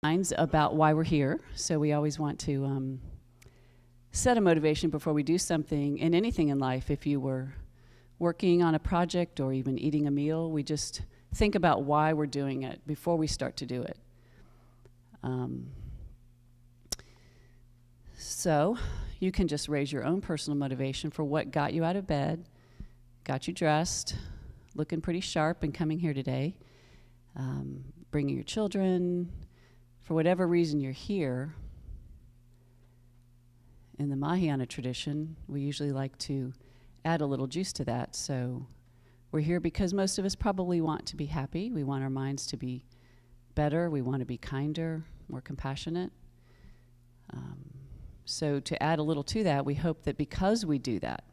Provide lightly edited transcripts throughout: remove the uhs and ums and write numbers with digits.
minds about why we're here. So we always want to set a motivation before we do something in anything in life. If you were working on a project or even eating a meal, we just think about why we're doing it before we start to do it. So you can just raise your own personal motivation for what got you out of bed, got you dressed, looking pretty sharp and coming here today, bringing your children. For whatever reason you're here. In the Mahayana tradition, we usually like to add a little juice to that. So we're here because most of us probably want to be happy. We want our minds to be better. We want to be kinder, more compassionate. So to add a little to that, we hope that because we do that,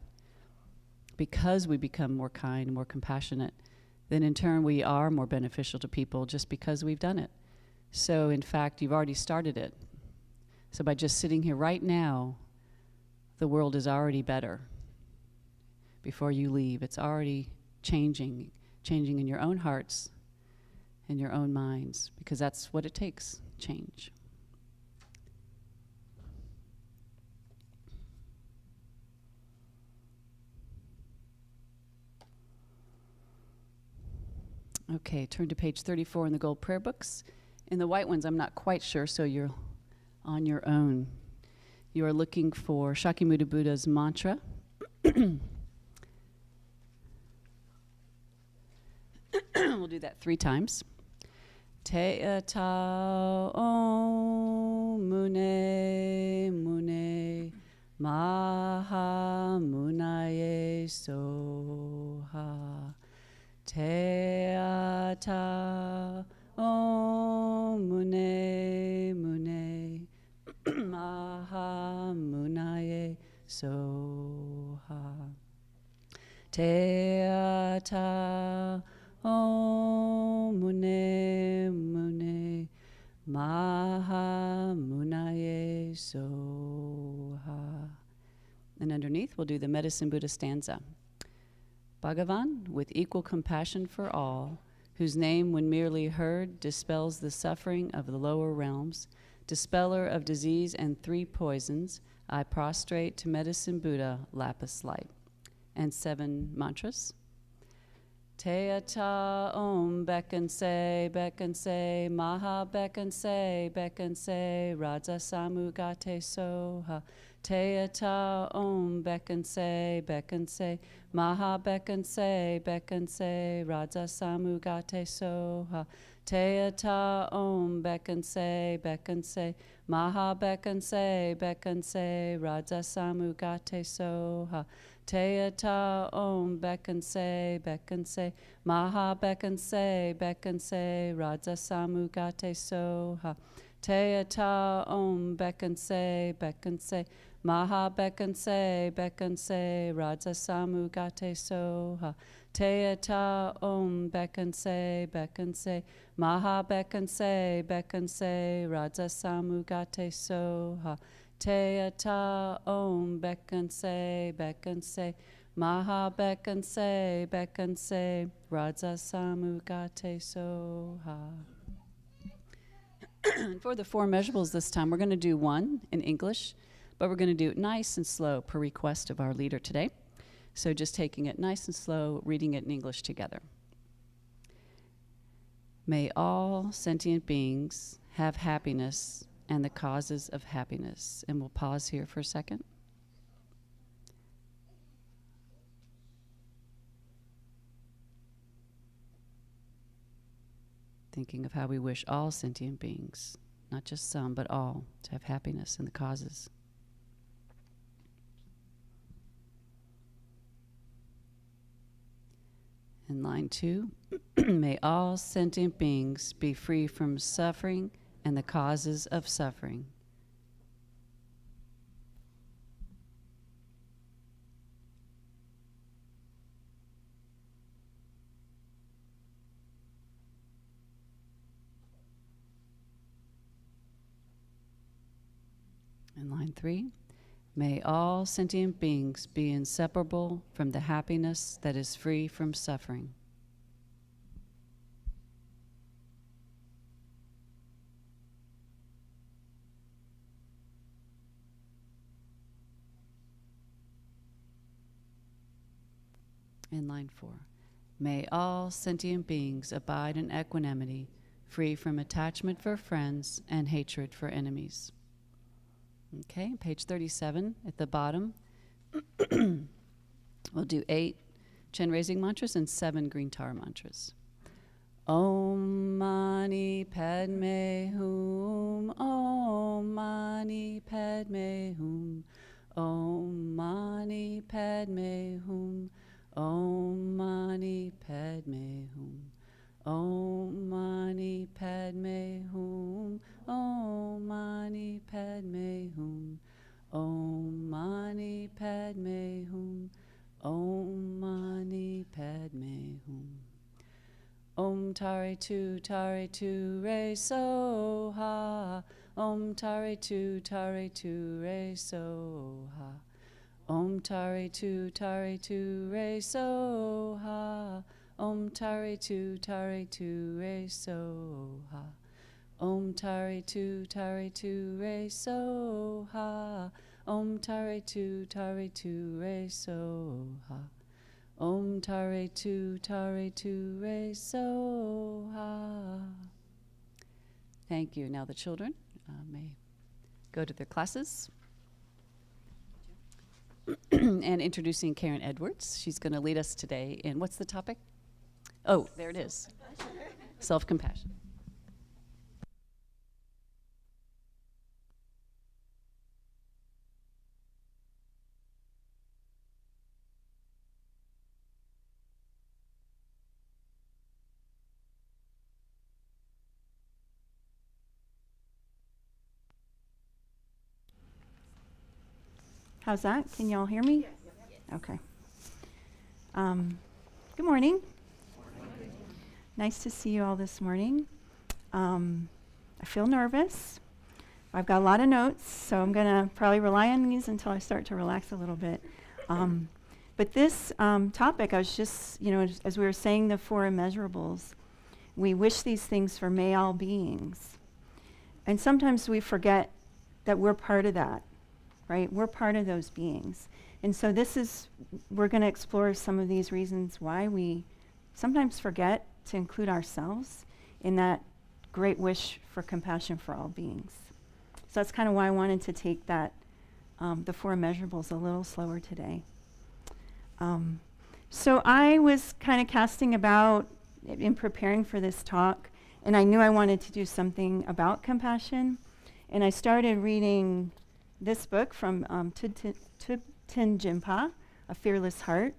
because we become more kind, more compassionate, then in turn we are more beneficial to people just because we've done it. So in fact, you've already started it. So by just sitting here right now, the world is already better. Before you leave, it's already changing in your own hearts and your own minds, because that's what it takes, change. Okay, turn to page 34 in the gold prayer books. In the white ones, I'm not quite sure, so you're on your own. You are looking for Shakyamuni Buddha's mantra. We'll do that 3 times. Te ta om mune mune maha munaye soha. Te ta om mune mune maha munaye soha. Te ta om mune mune maha munaye soha. And underneath we'll do the Medicine Buddha stanza. Bhagavan, with equal compassion for all, whose name, when merely heard, dispels the suffering of the lower realms, dispeller of disease and 3 poisons, I prostrate to Medicine Buddha, lapis light. And 7 mantras. Te ta om beckon say, maha beckon say, raja samugate soha. Te ta om beckon say, maha beckon say, raja samugate soha. Te ta om beckon say, maha beckon say, raja samugate soha. Te ta om beckon say, maha beckon say, raja samugate soha. Te ta om beckon say, maha beckon say, raja samugate soha. Te ta om beckon say, maha beckon say, raja samugate soha. Te ta om beckon say, maha beckon say, raja samugate soha. For the 4 measurables this time, we're going to do 1 in English, but we're going to do it nice and slow per request of our leader today. So just taking it nice and slow, reading it in English together. May all sentient beings have happiness and the causes of happiness. And we'll pause here for a second. Thinking of how we wish all sentient beings, not just some, but all, to have happiness and the causes. In line 2, may all sentient beings be free from suffering and the causes of suffering. In line 3, may all sentient beings be inseparable from the happiness that is free from suffering. In line 4. May all sentient beings abide in equanimity, free from attachment for friends and hatred for enemies. Okay, page 37 at the bottom. We'll do 8 Chin raising mantras and 7 green tar mantras. Om Mani Padme Hum, Om Mani Padme Hum, Om Mani Padme Hum, Om Mani Padme Hum, Om Mani Padme Hum, Om Mani Padme Hum, Om Mani Padme Hum, Om Mani Padme Hum. Om Tare Tu Re So Ha, Om Tare Tu Re So Ha, Om Tare Tu Re So Ha, Om Tare Tu Re So Ha, Om Tare Tu Re So Ha, Om Tare Tu Re So Ha, Om Tare Tu Re So Ha. Thank you. Now the children may go to their classes. And introducing Karen Edwards. She's going to lead us today in, what's the topic? Oh, there it is. Self-compassion. How's that? Can y'all hear me? Yes. Okay. Good morning. Nice to see you all this morning. I feel nervous. I've got a lot of notes, so I'm going to probably rely on these until I start to relax a little bit. But this topic, I was just, as we were saying the 4 immeasurables, we wish these things for may all beings. And sometimes we forget that we're part of that. Right? We're part of those beings. And so we're going to explore some of these reasons why we sometimes forget to include ourselves in that great wish for compassion for all beings. So that's kind of why I wanted to take that, the 4 immeasurables a little slower today. So I was kind of casting about in preparing for this talk, and I knew I wanted to do something about compassion. And I started reading this book from Thupten Jinpa, A Fearless Heart.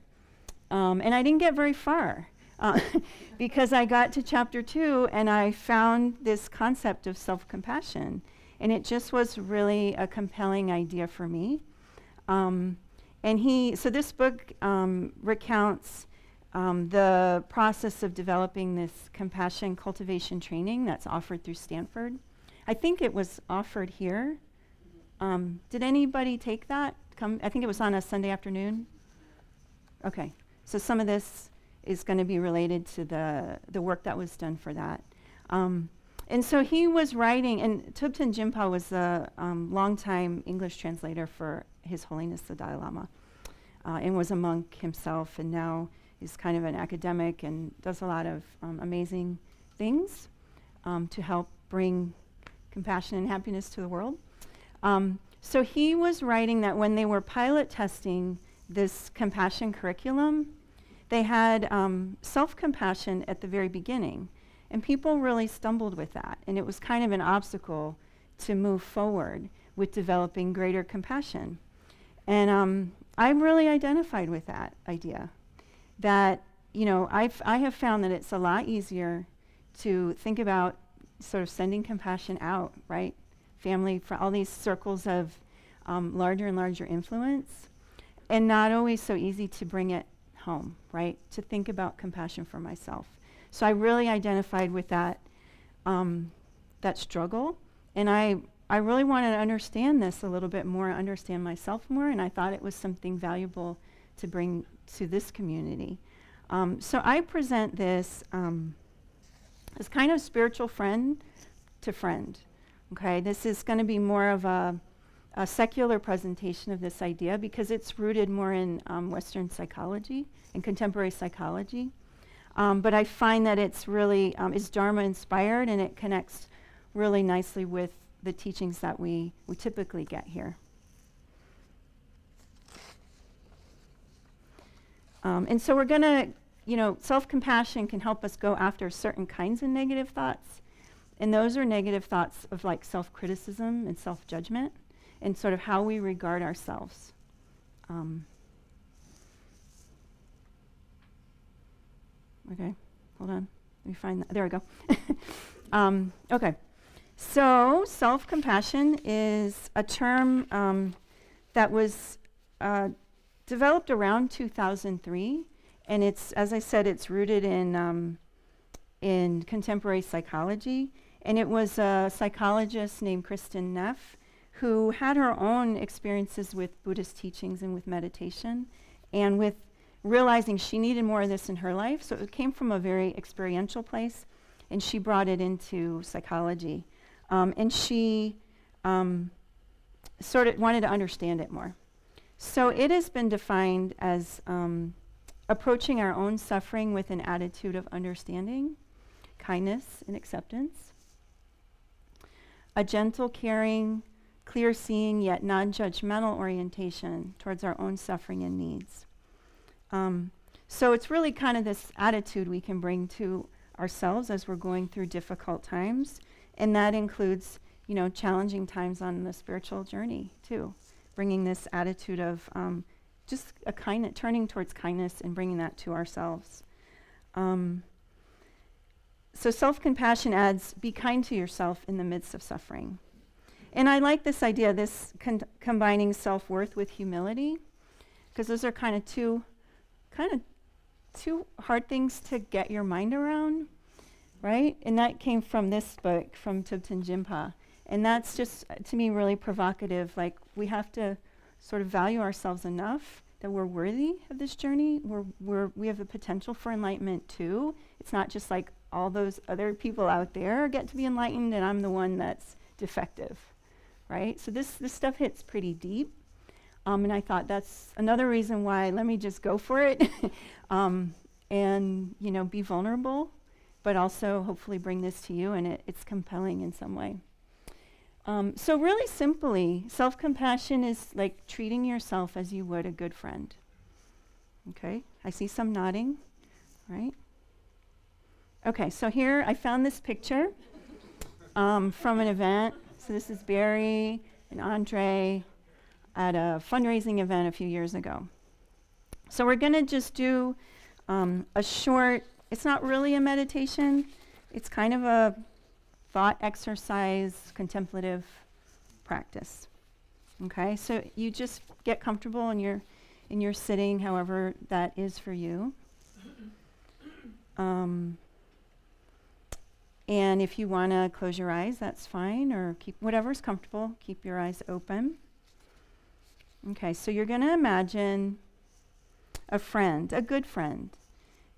And I didn't get very far because I got to chapter 2 and I found this concept of self-compassion. And it just was really a compelling idea for me. So this book recounts the process of developing this compassion cultivation training that's offered through Stanford. I think it was offered here. Did anybody take that? I think it was on a Sunday afternoon. Okay, so some of this is going to be related to the work that was done for that. And so he was writing, and Thupten Jinpa was a longtime English translator for His Holiness the Dalai Lama, and was a monk himself, and now is kind of an academic and does a lot of amazing things to help bring compassion and happiness to the world. So he was writing that when they were pilot testing this compassion curriculum, they had self-compassion at the very beginning. And people really stumbled with that. And it was kind of an obstacle to move forward with developing greater compassion. And I really identified with that idea. That, I have found that it's a lot easier to think about sort of sending compassion out, right? Family, for all these circles of larger and larger influence, and not always so easy to bring it home, right? To think about compassion for myself. So I really identified with that struggle, and I really wanted to understand this a little bit more, understand myself more, and I thought it was something valuable to bring to this community. So I present this as kind of spiritual friend to friend. Okay, this is going to be more of a a secular presentation of this idea because it's rooted more in Western psychology and contemporary psychology. But I find that it's really is Dharma inspired, and it connects really nicely with the teachings that we typically get here. And so we're going to, self-compassion can help us go after certain kinds of negative thoughts. And those are negative thoughts of like self-criticism and self-judgment and sort of how we regard ourselves. Okay, hold on. Let me find that. There we go. Okay. So self-compassion is a term that was developed around 2003, and it's, as I said, it's rooted in contemporary psychology. And it was a psychologist named Kristin Neff who had her own experiences with Buddhist teachings and with meditation, and with realizing she needed more of this in her life. So it came from a very experiential place, and she brought it into psychology. And she sort of wanted to understand it more. So it has been defined as approaching our own suffering with an attitude of understanding, kindness, and acceptance. A gentle, caring, clear-seeing, yet non-judgmental orientation towards our own suffering and needs. So it's really kind of this attitude we can bring to ourselves as we're going through difficult times. And that includes, challenging times on the spiritual journey, too. Bringing this attitude of just a kindness, turning towards kindness and bringing that to ourselves. So self-compassion adds, be kind to yourself in the midst of suffering. And I like this idea, this combining self-worth with humility, because those are kind of two hard things to get your mind around, right? And that came from this book, from Thupten Jinpa. And that's just, to me, really provocative. Like, we have to sort of value ourselves enough that we're worthy of this journey. We have the potential for enlightenment, too. It's not just like all those other people out there get to be enlightened, and I'm the one that's defective, right? So this stuff hits pretty deep. And I thought that's another reason why let me just go for it and, be vulnerable, but also hopefully bring this to you, and it's compelling in some way. So really simply, self-compassion is like treating yourself as you would a good friend. Okay, I see some nodding, right? Okay, so here I found this picture from an event. So this is Barry and Andre at a fundraising event a few years ago. So we're going to just do a short, it's not really a meditation, it's kind of a thought exercise, contemplative practice. Okay, so you just get comfortable in your sitting, however that is for you. And if you want to close your eyes, that's fine, or keep whatever's comfortable, keep your eyes open. Okay, so you're going to imagine a friend, a good friend,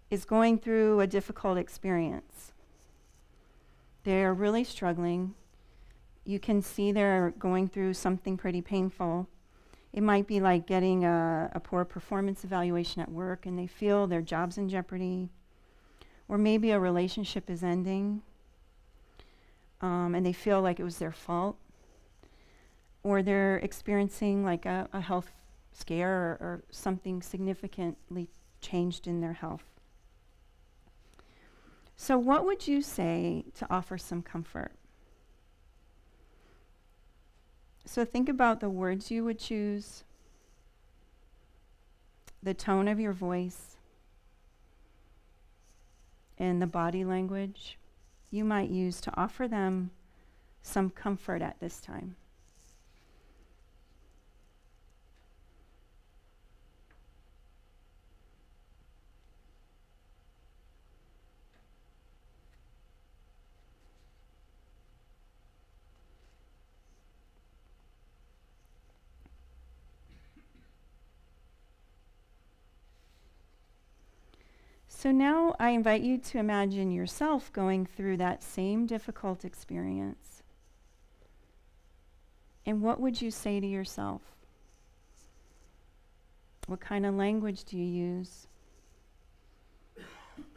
is going through a difficult experience. They're really struggling. You can see they're going through something pretty painful. It might be like getting a poor performance evaluation at work, and they feel their job's in jeopardy. Or maybe a relationship is ending, and they feel like it was their fault. Or they're experiencing like a health scare or something significantly changed in their health. So what would you say to offer some comfort? So think about the words you would choose, the tone of your voice, and the body language you might use to offer them some comfort at this time. So now I invite you to imagine yourself going through that same difficult experience. And what would you say to yourself? What kind of language do you use?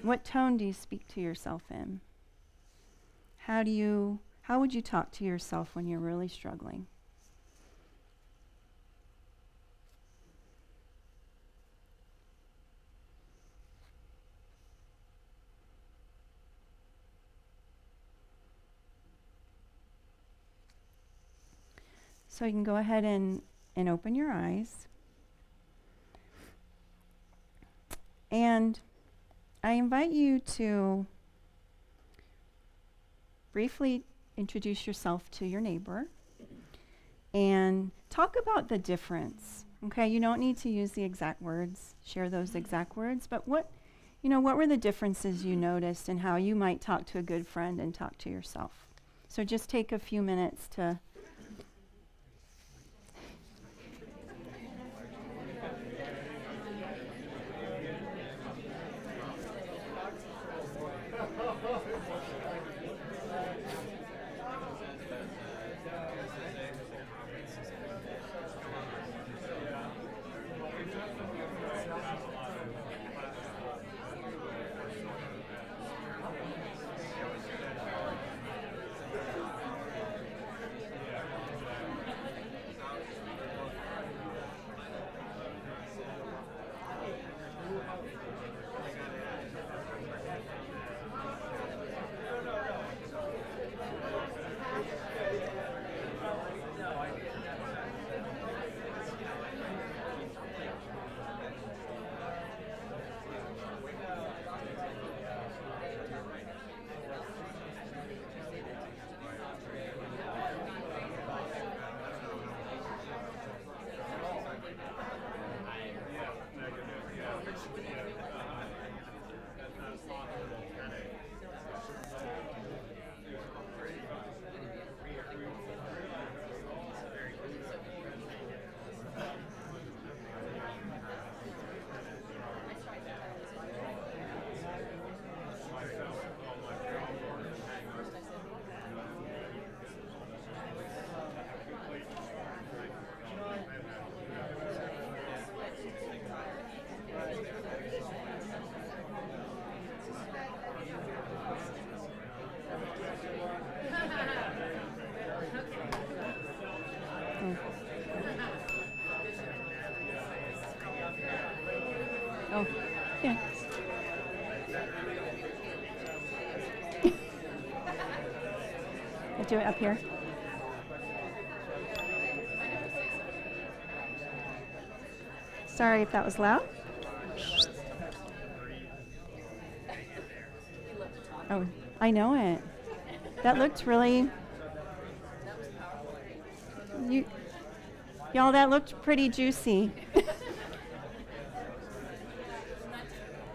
What tone do you speak to yourself in? How would you talk to yourself when you're really struggling? So you can go ahead and open your eyes. And I invite you to briefly introduce yourself to your neighbor and talk about the difference. Okay, you don't need to use the exact words, share those exact words, but what were the differences you noticed and how you might talk to a good friend and talk to yourself? So just take a few minutes to Oh, yeah. I'll do it up here. Sorry if that was loud. Oh, I know it. That looked really... Y'all, that looked pretty juicy.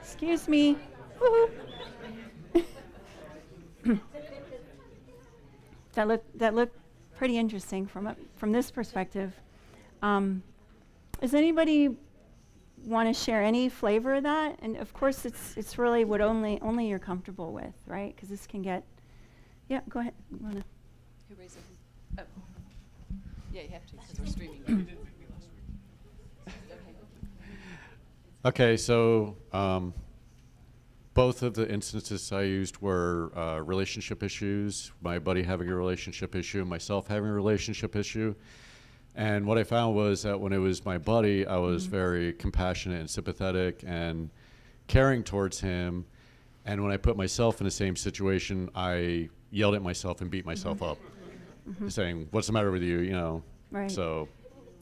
Excuse me. That looked pretty interesting from this perspective. Does anybody want to share any flavor of that? And of course, it's really what only you're comfortable with, right? Because this can get. Yeah, go ahead. Who raised their hand? Oh. Yeah, you have to because we're streaming. Okay, so both of the instances I used were relationship issues, my buddy having a relationship issue, myself having a relationship issue. And what I found was that when it was my buddy, I was very compassionate and sympathetic and caring towards him. And when I put myself in the same situation, I yelled at myself and beat myself up, saying, "What's the matter with you?" You know. Right. So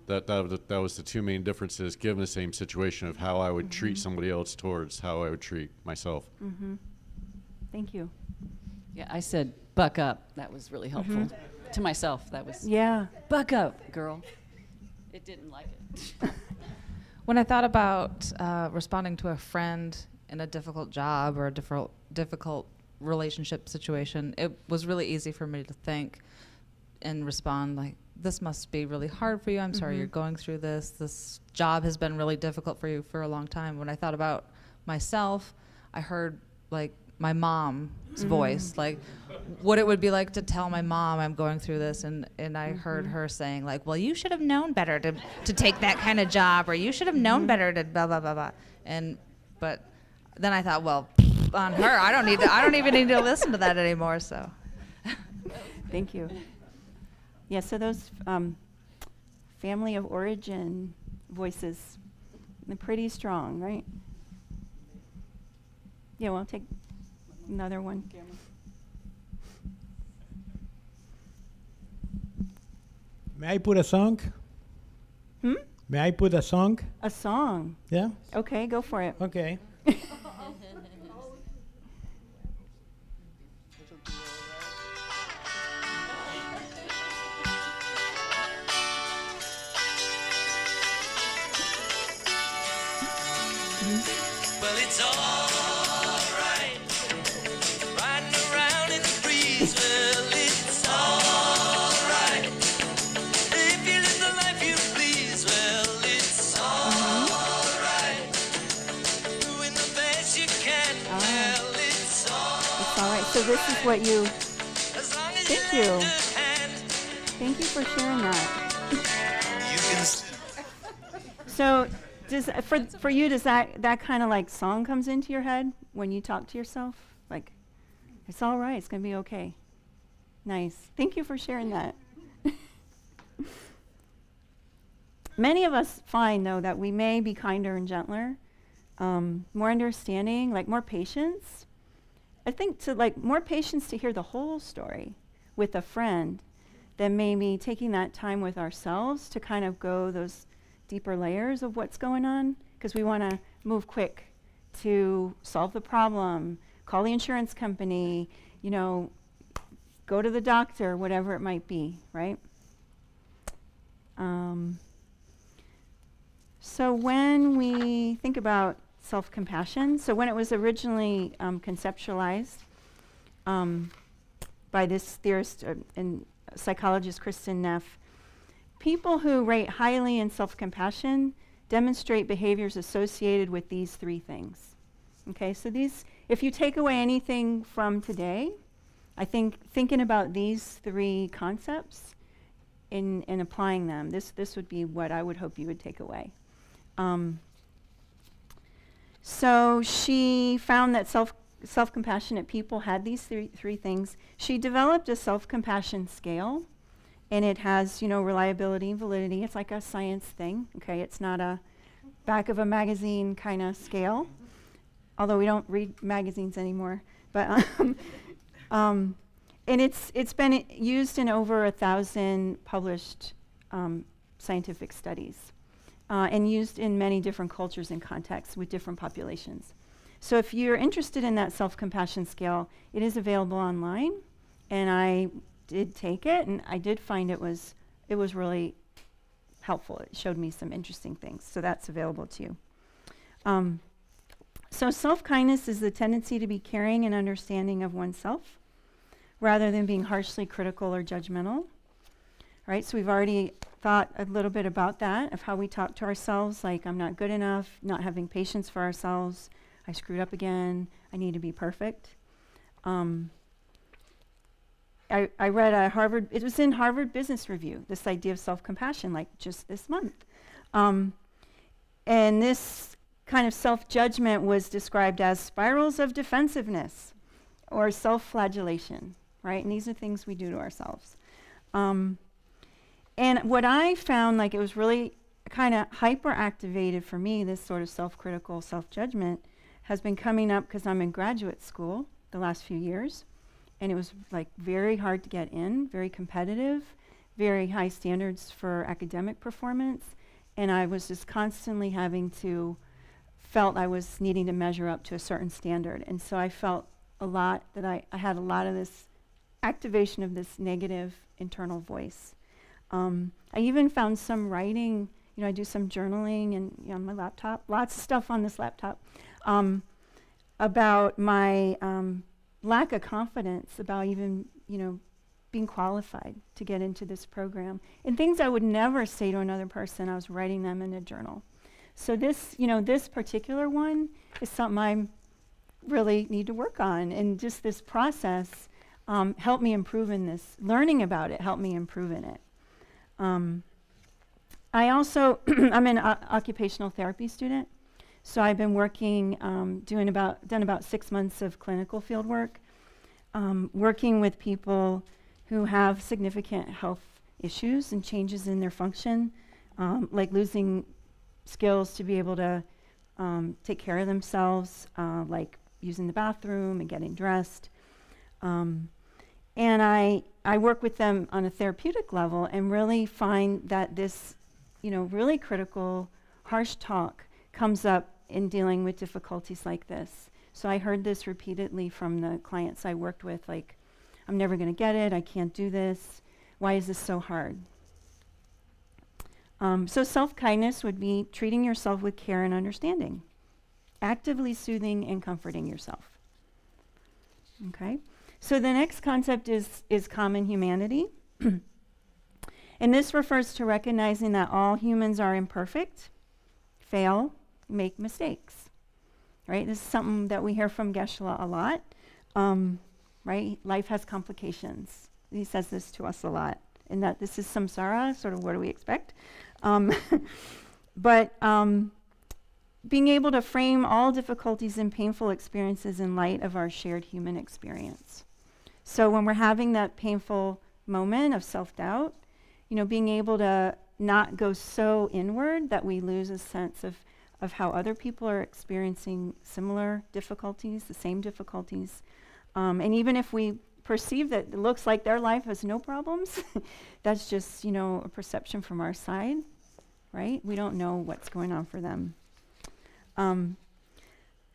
that was the two main differences, given the same situation, of how I would treat somebody else towards how I would treat myself. Thank you. Yeah, I said, buck up. That was really helpful. To myself, that was, Yeah. buck up, girl. It didn't like it. When I thought about responding to a friend in a difficult job or a difficult relationship situation, it was really easy for me to think and respond like, this must be really hard for you. I'm sorry you're going through this. This job has been really difficult for you for a long time. When I thought about myself, I heard like my mom's voice, like what it would be like to tell my mom I'm going through this, and I heard her saying like, well, you should have known better to take that kind of job, or you should have known better to blah blah blah blah. But then I thought, well, on her, I don't even need to listen to that anymore. So Thank you. Yeah, so those family of origin voices, they're pretty strong, right? Yeah, well, take another one. May I put a song? May I put a song? A song. Yeah? Okay, go for it. Okay. Well, it's all right. Riding around in the breeze. Well, it's all right. If you live the life you please. Well, it's all right. Doing the best you can. Well, it's all right. So this is what you. as long as Thank you you. lend a hand. Thank you for sharing that. You can So, for you, does that kind of like song comes into your head when you talk to yourself? Like, it's all right. It's gonna be okay. Nice. Thank you for sharing that. Many of us find though that we may be kinder and gentler, more understanding, like more patience. I think more patience to hear the whole story with a friend than maybe taking that time with ourselves to kind of go those deeper layers of what's going on, because we want to move quick to solve the problem, call the insurance company, go to the doctor, whatever it might be, right? So when we think about self-compassion, so when it was originally conceptualized by this theorist and psychologist Kristin Neff, people who rate highly in self-compassion demonstrate behaviors associated with these three things. Okay, so if you take away anything from today, I think thinking about these three concepts and applying them, this would be what I would hope you would take away. So she found that self-compassionate people had these three things. She developed a self-compassion scale, and it has, reliability and validity. It's like a science thing, okay? It's not a back of a magazine kind of scale, although we don't read magazines anymore. But and it's been used in over 1,000 published scientific studies, and used in many different cultures and contexts with different populations. So if you're interested in that self-compassion scale, it is available online, and I did take it, and I did find it was really helpful. It showed me some interesting things, so that's available to you. So self-kindness is the tendency to be caring and understanding of oneself rather than being harshly critical or judgmental. Right, so we've already thought a little bit about that, of how we talk to ourselves, like I'm not good enough, not having patience for ourselves, I screwed up again, I need to be perfect. I read it was in Harvard Business Review, this idea of self-compassion, like just this month. And this kind of self-judgment was described as spirals of defensiveness or self-flagellation, right? And these are things we do to ourselves. And what I found, like it was really kind of hyper-activated for me, this sort of self-critical self-judgment, has been coming up because I'm in graduate school the last few years. And it was like very hard to get in, very competitive, very high standards for academic performance. And I was just constantly felt I was needing to measure up to a certain standard. And so I felt a lot that I had a lot of this activation of this negative internal voice. I even found some writing, I do some journaling and on my laptop, lots of stuff on this laptop, about my lack of confidence about even, being qualified to get into this program. And things I would never say to another person, I was writing them in a journal. So this, this particular one is something really need to work on. And just this process helped me improve in this. Learning about it helped me improve in it. I also, I'm an occupational therapy student, so I've been working, done about 6 months of clinical field work, working with people who have significant health issues and changes in their function, like losing skills to be able to take care of themselves, like using the bathroom and getting dressed. And I work with them on a therapeutic level and really find that this, really critical, harsh talk comes up in dealing with difficulties like this. So I heard this repeatedly from the clients I worked with, like, I'm never going to get it, I can't do this, why is this so hard? So self-kindness would be treating yourself with care and understanding, actively soothing and comforting yourself. Okay, so the next concept is common humanity. And this refers to recognizing that all humans are imperfect, fail, make mistakes. Right? This is something that we hear from Geshe-la a lot. Right? Life has complications. He says this to us a lot. And that this is samsara, sort of what do we expect? But being able to frame all difficulties and painful experiences in light of our shared human experience. So when we're having that painful moment of self-doubt, being able to not go so inward that we lose a sense of how other people are experiencing similar difficulties, the same difficulties. And even if we perceive that it looks like their life has no problems, that's just, a perception from our side, right? We don't know what's going on for them.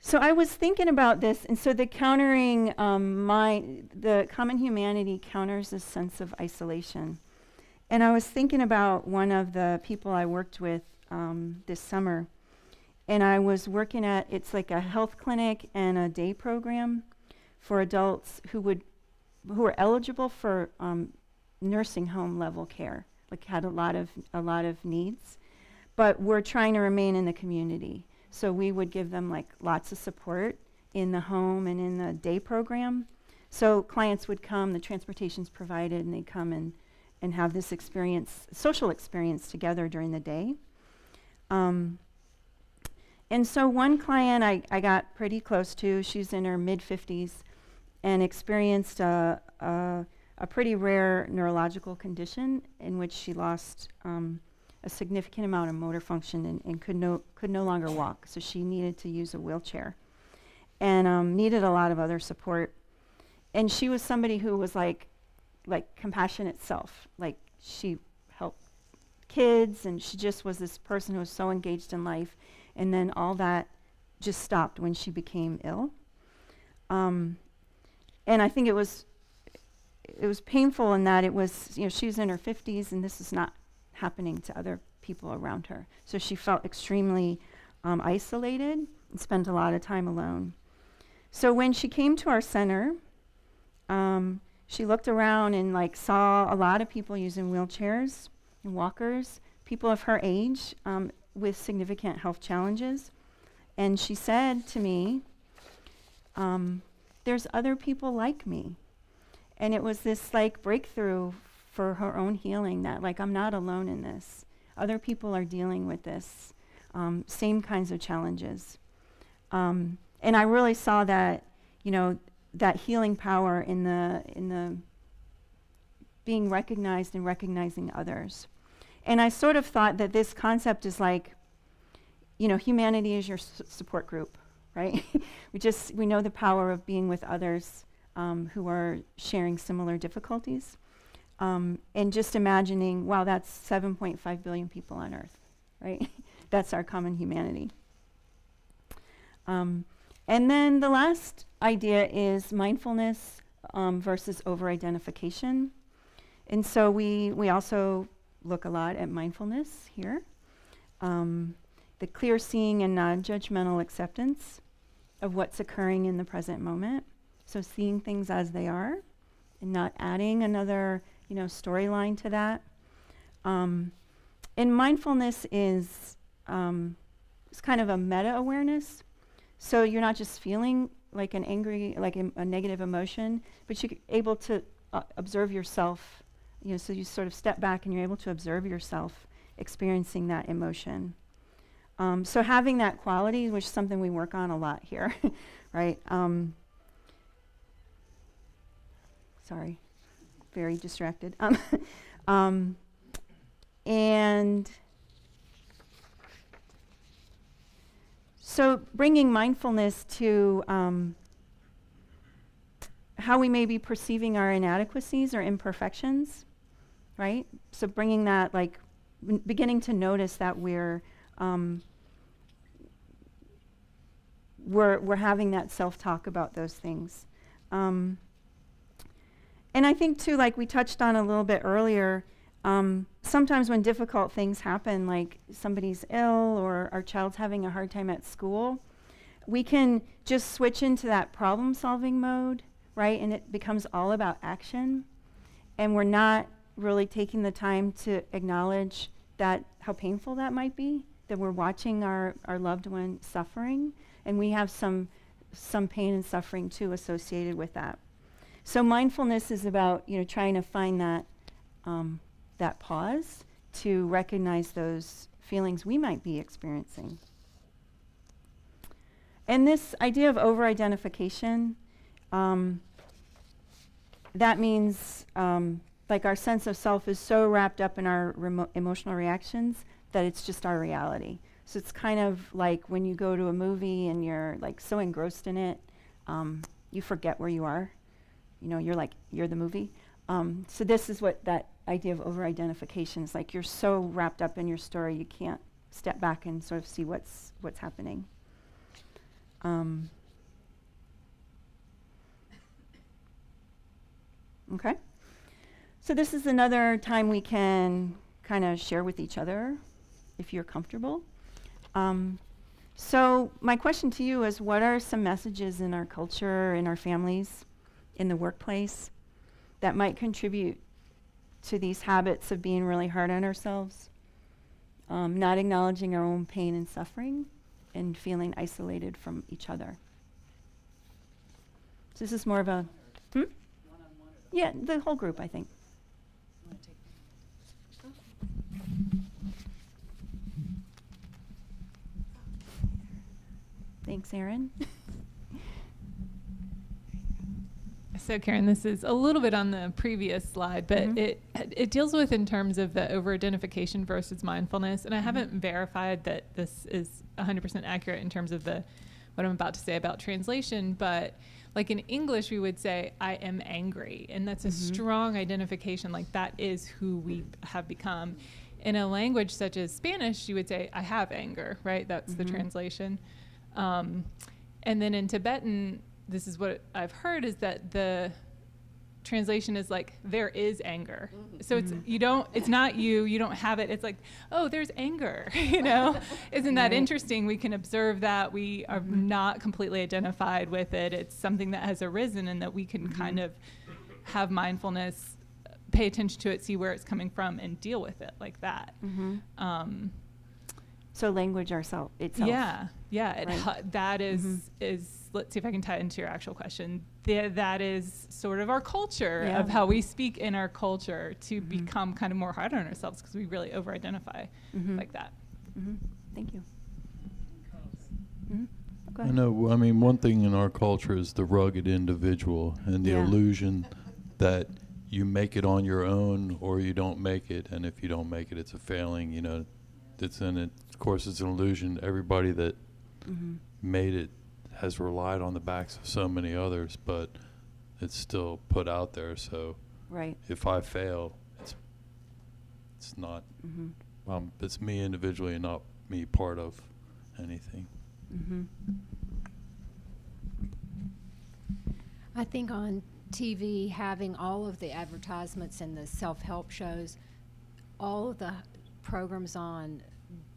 So I was thinking about this, and so the countering, the common humanity counters this sense of isolation. And I was thinking about one of the people I worked with this summer, and I was working at, it's like a health clinic and a day program for adults who were eligible for nursing home level care, like had a lot of needs, but were trying to remain in the community. So we would give them like lots of support in the home and in the day program. So clients would come, the transportation's provided, and they'd come and have this experience, social experience together during the day. And so one client I got pretty close to, she's in her mid-50s and experienced a pretty rare neurological condition in which she lost a significant amount of motor function and could no longer walk. So she needed to use a wheelchair and needed a lot of other support. And she was somebody who was like compassion itself. Like she helped kids, and she just was this person who was so engaged in life. And then all that just stopped when she became ill. And I think it was painful in that it was, she was in her 50s, and this is not happening to other people around her. So she felt extremely isolated and spent a lot of time alone. So when she came to our center, she looked around and saw a lot of people using wheelchairs and walkers, people of her age with significant health challenges. And she said to me, there's other people like me. And it was this breakthrough for her own healing that I'm not alone in this. Other people are dealing with this, same kinds of challenges. And I really saw that, that healing power in the being recognized and recognizing others. And I sort of thought that this concept is humanity is your support group, right? we know the power of being with others who are sharing similar difficulties. And just imagining, wow, that's 7.5 billion people on Earth, right? That's our common humanity. And then the last idea is mindfulness versus over-identification. And so we also look a lot at mindfulness here. The clear seeing and non-judgmental acceptance of what's occurring in the present moment. So seeing things as they are and not adding another storyline to that. And mindfulness is it's kind of a meta-awareness. So you're not just feeling like an angry, like a negative emotion, but you're able to observe yourself, so you sort of step back and you're able to observe yourself experiencing that emotion. So having that quality, which is something we work on a lot here, right? Sorry, very distracted. And so bringing mindfulness to how we may be perceiving our inadequacies or imperfections, right? So bringing that, like, beginning to notice that we're having that self-talk about those things. And I think too, like we touched on a little bit earlier, sometimes when difficult things happen, like somebody's ill or our child's having a hard time at school, we can just switch into that problem-solving mode, right? And it becomes all about action. And we're not really taking the time to acknowledge that how painful that might be, that we're watching our loved one suffering, and we have some pain and suffering too associated with that. So mindfulness is about trying to find that that pause to recognize those feelings we might be experiencing. And this idea of over-identification, that means like our sense of self is so wrapped up in our emotional reactions that it's just our reality. So it's kind of like when you go to a movie and you're like so engrossed in it, you forget where you are. You're the movie. So this is what that idea of over-identification is like. You're so wrapped up in your story, you can't step back and sort of see what's happening. Okay. So this is another time we can kind of share with each other, if you're comfortable. So my question to you is, what are some messages in our culture, in our families, in the workplace that might contribute to these habits of being really hard on ourselves, not acknowledging our own pain and suffering, and feeling isolated from each other? So this is more of a, yeah, the whole group, I think. Thanks, Erin. So Karen, this is a little bit on the previous slide, but it deals with in terms of the over-identification versus mindfulness. And I haven't verified that this is 100% accurate in terms of what I'm about to say about translation, but like in English, we would say, I am angry. And that's a strong identification, like that is who we have become. In a language such as Spanish, you would say, I have anger, right? That's the translation. And then in Tibetan, this is what I've heard, is that the translation is like, there is anger. So it's not you don't have it. It's like, oh, there's anger, Isn't that interesting? We can observe that. We are not completely identified with it. It's something that has arisen and that we can kind of have mindfulness, pay attention to it, see where it's coming from, and deal with it like that. So language itself. Yeah. Right. That is, let's see if I can tie it into your actual question. That is sort of our culture of how we speak in our culture to become kind of more hard on ourselves because we really over-identify like that. Thank you. Go I ahead. know, I mean, one thing in our culture is the rugged individual and the illusion that you make it on your own or you don't make it, and if you don't make it, it's a failing, It's in it. Of course, it's an illusion. Everybody that made it has relied on the backs of so many others, but it's still put out there. So if I fail, it's not, it's me individually and not me part of anything. I think on TV, having all of the advertisements and the self-help shows, all of the programs on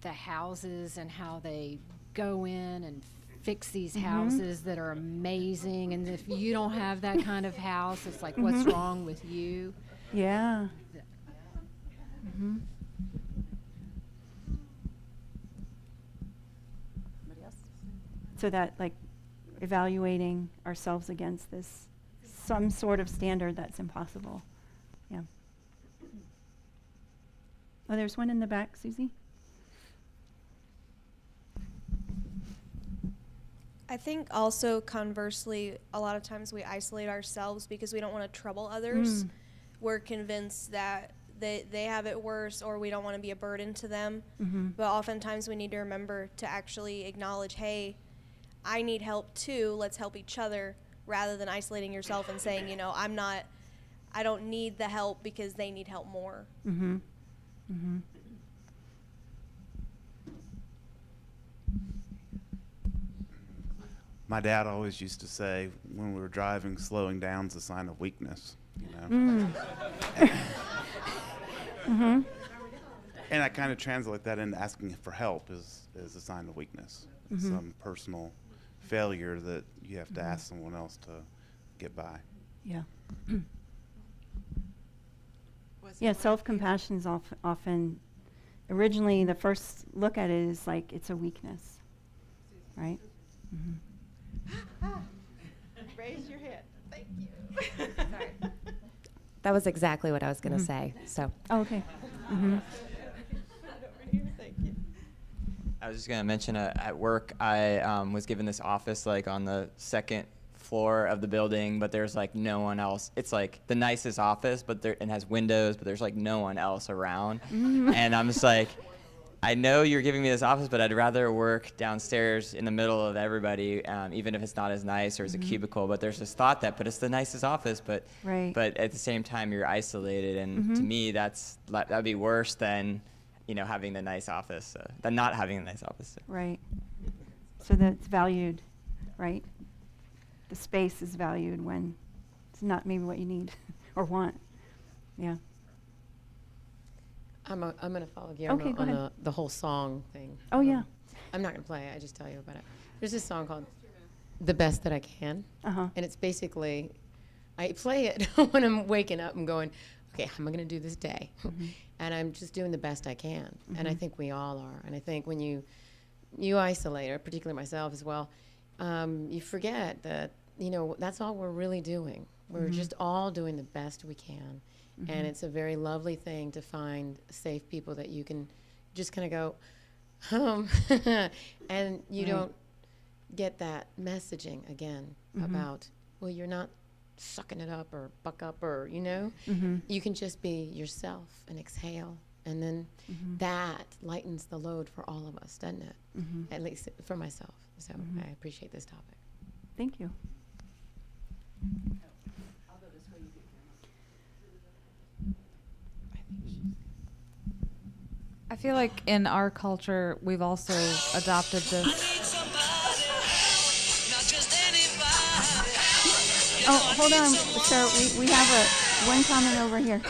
the houses and how they go in and fix these houses that are amazing, and if you don't have that kind of house, it's like, what's wrong with you? Yeah. So that, like, evaluating ourselves against this some sort of standard that's impossible. Yeah. Oh, there's one in the back, Susie. I think also conversely, a lot of times we isolate ourselves because we don't want to trouble others. We're convinced that they have it worse, or we don't want to be a burden to them. But oftentimes we need to remember to actually acknowledge, hey, I need help too, let's help each other, rather than isolating yourself and saying, you know, I don't need the help because they need help more. My dad always used to say, when we were driving, slowing down's a sign of weakness, you know. And I kind of translate that into asking for help is a sign of weakness. Some personal failure that you have to ask someone else to get by. Yeah. Yeah, self-compassion is often, originally the first look at it is like it's a weakness, right? Raise your hand. Thank you. Sorry. That was exactly what I was going to say. So. Oh, okay. I was just going to mention at work, I was given this office like on the second floor of the building, but there's like no one else. It's like the nicest office, but it has windows, but there's like no one else around. And I'm just like, I know you're giving me this office, but I'd rather work downstairs in the middle of everybody, even if it's not as nice or as a cubicle. But there's this thought but it's the nicest office, but at the same time you're isolated, and to me that'd be worse than, you know, having the nice office, than not having a nice office. Right. So that's valued, right? The space is valued when it's not maybe what you need or want. Yeah. I'm going to follow Guillermo on the whole song thing. Oh, yeah. I'm not going to play it. I just tell you about it. There's this song called The Best That I Can. And it's basically, I play it when I'm waking up and going, okay, how am I going to do this day? And I'm just doing the best I can. And I think we all are. And I think when you isolate, or particularly myself as well, you forget that, you know, that's all we're really doing. We're just all doing the best we can. And it's a very lovely thing to find safe people that you can just kind of go home, and you don't get that messaging again about, well, you're not sucking it up or buck up or, you know, you can just be yourself and exhale. And then that lightens the load for all of us, doesn't it? At least for myself. So I appreciate this topic. Thank you. I feel like in our culture, we've also adopted this. Oh, hold on. So we have one comment over here.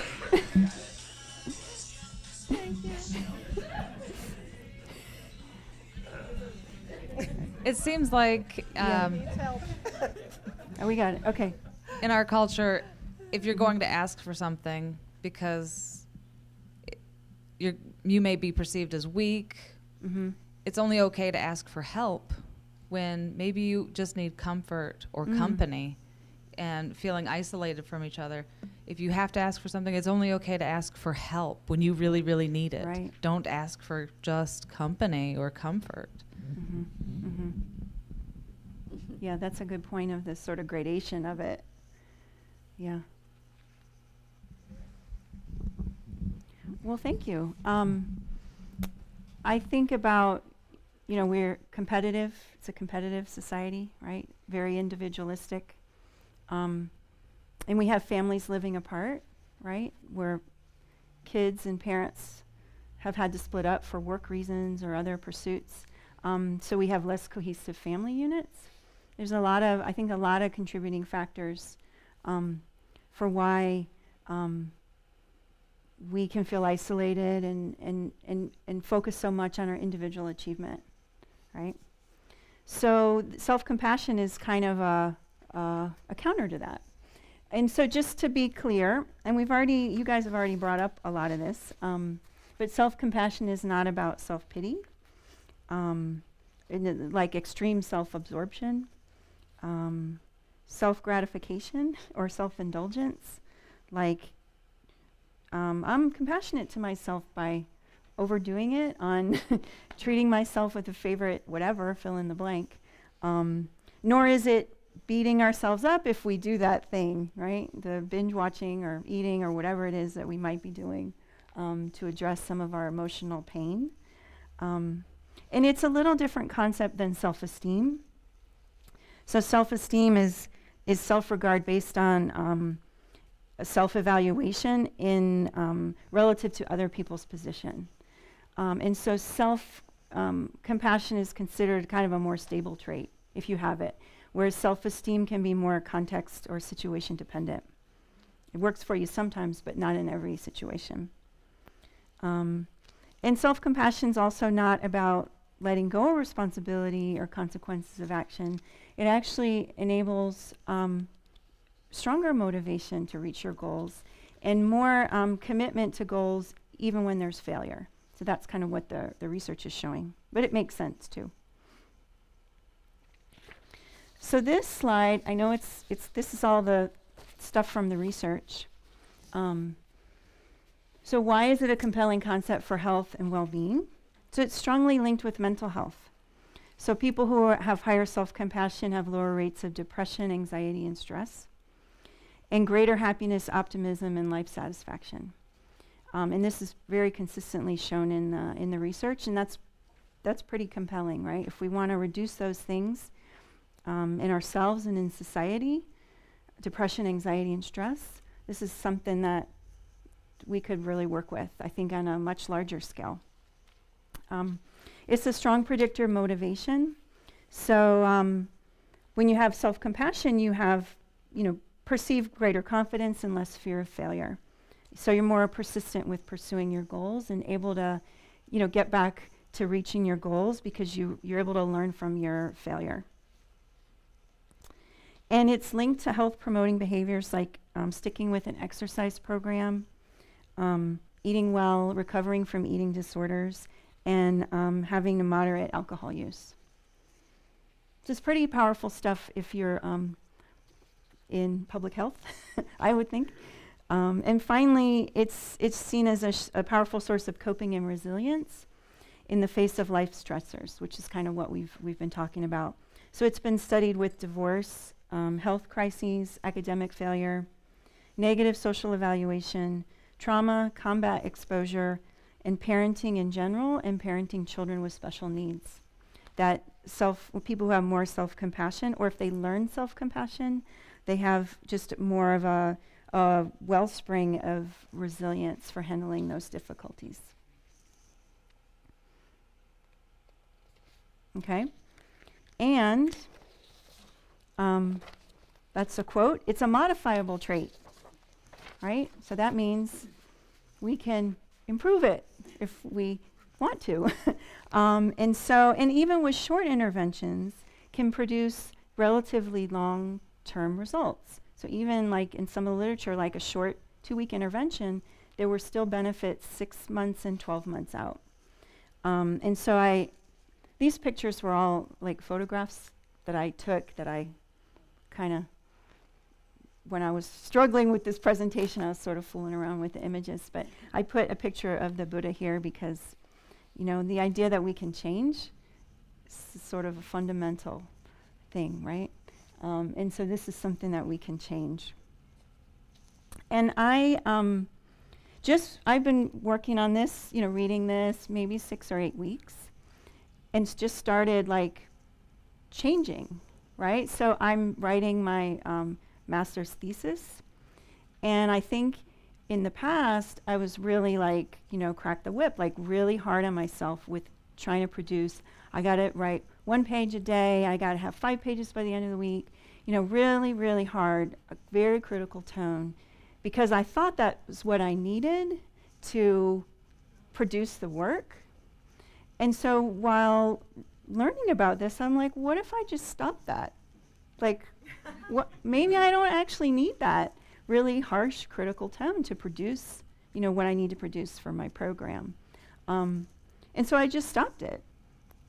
It seems like Oh, we got it. Okay. in our culture, if you're going to ask for something because you may be perceived as weak, it's only okay to ask for help when maybe you just need comfort or company and feeling isolated from each other. If you have to ask for something, it's only okay to ask for help when you really, really need it. Right. Don't ask for just company or comfort. Yeah, that's a good point of this sort of gradation of it. Yeah. Well, thank you. I think about, you know, we're competitive. It's a competitive society, right? Very individualistic. And we have families living apart, right? Where kids and parents have had to split up for work reasons or other pursuits. So we have less cohesive family units. There's I think a lot of contributing factors for why we can feel isolated and focus so much on our individual achievement, right? So self-compassion is kind of a counter to that. And so just to be clear, and you guys have already brought up a lot of this, but self-compassion is not about self-pity, like extreme self-absorption. self-gratification or self-indulgence. Like, I'm compassionate to myself by overdoing it on treating myself with a favorite whatever, fill in the blank. Nor is it beating ourselves up if we do that thing, right? The binge watching or eating or whatever it is that we might be doing to address some of our emotional pain. And it's a little different concept than self-esteem. So self-esteem is self-regard based on a self-evaluation in relative to other people's position. And so self-compassion is considered kind of a more stable trait if you have it, whereas self-esteem can be more context or situation dependent. It works for you sometimes, but not in every situation. And self-compassion is also not about letting go of responsibility or consequences of action. It actually enables stronger motivation to reach your goals and more commitment to goals even when there's failure. So that's kind of what the research is showing, but it makes sense too. So this slide, I know this is all the stuff from the research. So why is it a compelling concept for health and well-being? So it's strongly linked with mental health. So people who have higher self-compassion have lower rates of depression, anxiety, and stress, and greater happiness, optimism, and life satisfaction. And this is very consistently shown in the research, and that's pretty compelling, right? If we want to reduce those things in ourselves and in society, depression, anxiety, and stress, this is something that we could really work with, I think, on a much larger scale. It's a strong predictor of motivation. So when you have self-compassion, you have, perceived greater confidence and less fear of failure. So you're more persistent with pursuing your goals and able to, get back to reaching your goals because you're able to learn from your failure. And it's linked to health-promoting behaviors like sticking with an exercise program, eating well, recovering from eating disorders, and having a moderate alcohol use. So it's pretty powerful stuff if you're in public health, I would think. And finally, it's seen as a powerful source of coping and resilience in the face of life stressors, which is kind of what we've been talking about. So it's been studied with divorce, health crises, academic failure, negative social evaluation, trauma, combat exposure, and parenting in general, and parenting children with special needs. That people who have more self-compassion, or if they learn self-compassion, they have just more of a wellspring of resilience for handling those difficulties. Okay? And that's a quote. It's a modifiable trait, right? So that means we can improve it if we want to. And even with short interventions can produce relatively long-term results. So even like in some of the literature, like a short 2-week intervention, there were still benefits 6 months and 12 months out. And so these pictures were all like photographs that I took that I kind of, when I was struggling with this presentation, I was sort of fooling around with the images, but I put a picture of the Buddha here because, the idea that we can change is sort of a fundamental thing, right? And so this is something that we can change. And I've been working on this, reading this maybe 6 or 8 weeks, and it's just started like changing, right? So I'm writing my master's thesis, and I think in the past I was really like, crack the whip, like really hard on myself with trying to produce. I got to write 1 page a day. I got to have 5 pages by the end of the week. Really, really hard, a very critical tone, because I thought that was what I needed to produce the work. And so while learning about this, I'm like, what if I just stop that? Like, maybe I don't actually need that really harsh, critical tone to produce, what I need to produce for my program. And so I just stopped it.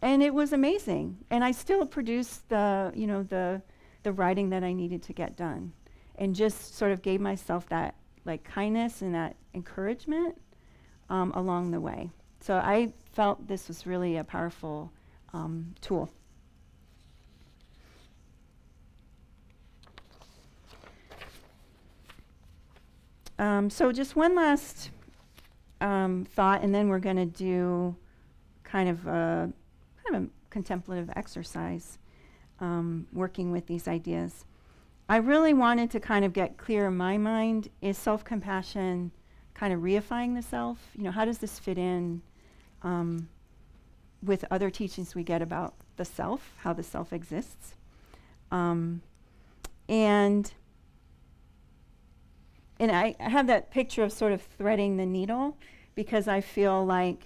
And it was amazing. And I still produce the the writing that I needed to get done, and just sort of gave myself that like kindness and that encouragement along the way. So I felt this was really a powerful tool. So just one last thought, and then we're going to do kind of a contemplative exercise, working with these ideas. I really wanted to kind of get clear in my mind, is self-compassion kind of reifying the self? You know, how does this fit in with other teachings we get about the self, how the self exists? And I have that picture of sort of threading the needle, because I feel like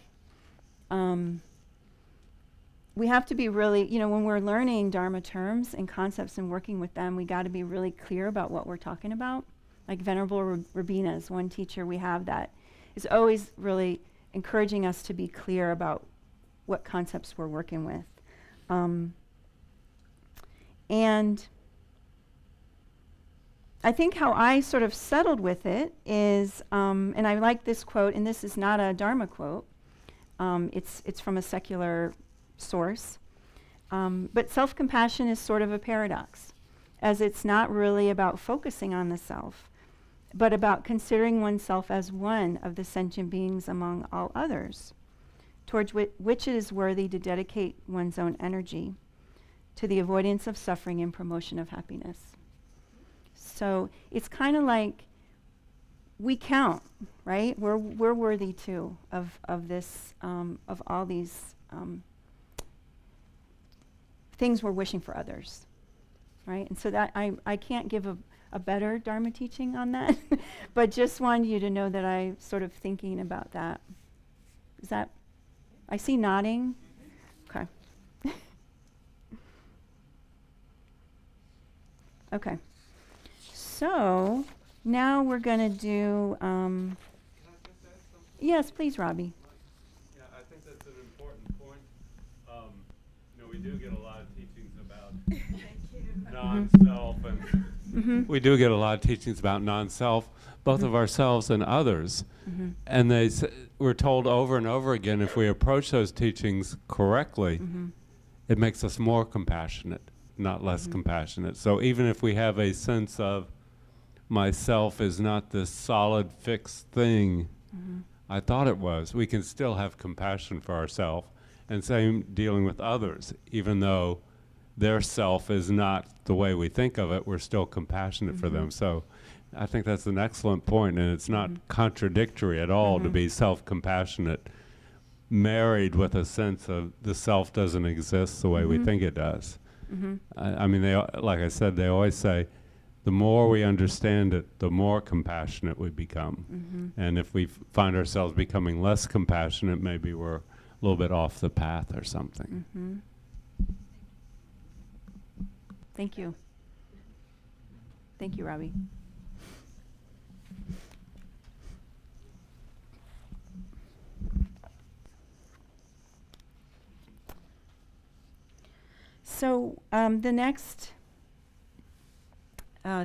we have to be really, you know, when we're learning Dharma terms and concepts and working with them, we got to be really clear about what we're talking about. Like Venerable Rabina is one teacher we have that is always really encouraging us to be clear about what concepts we're working with. And I think how I sort of settled with it is, and I like this quote, and this is not a Dharma quote, it's from a secular source, but self-compassion is sort of a paradox, as it's not really about focusing on the self, but about considering oneself as one of the sentient beings among all others, towards which it is worthy to dedicate one's own energy to the avoidance of suffering and promotion of happiness. So it's kind of like we count, right? We're worthy too of this, of all these things we're wishing for others, right? And so that I can't give a better Dharma teaching on that, but just wanted you to know that I'm sort of thinking about that. Is that, I see nodding. Okay. Okay. So now we're going to do, yes, please, Robbie. Yeah, I think that's an important point. You know, we do get a lot of teachings about non-self, and we do get a lot of teachings about non-self, both of ourselves and others. And we're told over and over again, if we approach those teachings correctly, it makes us more compassionate, not less compassionate. So even if we have a sense of myself is not this solid fixed thing I thought it was, we can still have compassion for ourselves, and same dealing with others. Even though their self is not the way we think of it, we're still compassionate for them. So I think that's an excellent point, and it's not contradictory at all to be self-compassionate married with a sense of the self doesn't exist the way we think it does. I mean, like I said, they always say, the more we understand it, the more compassionate we become. And if we find ourselves becoming less compassionate, maybe we're a little bit off the path or something. Thank you. Thank you, Robbie. So the next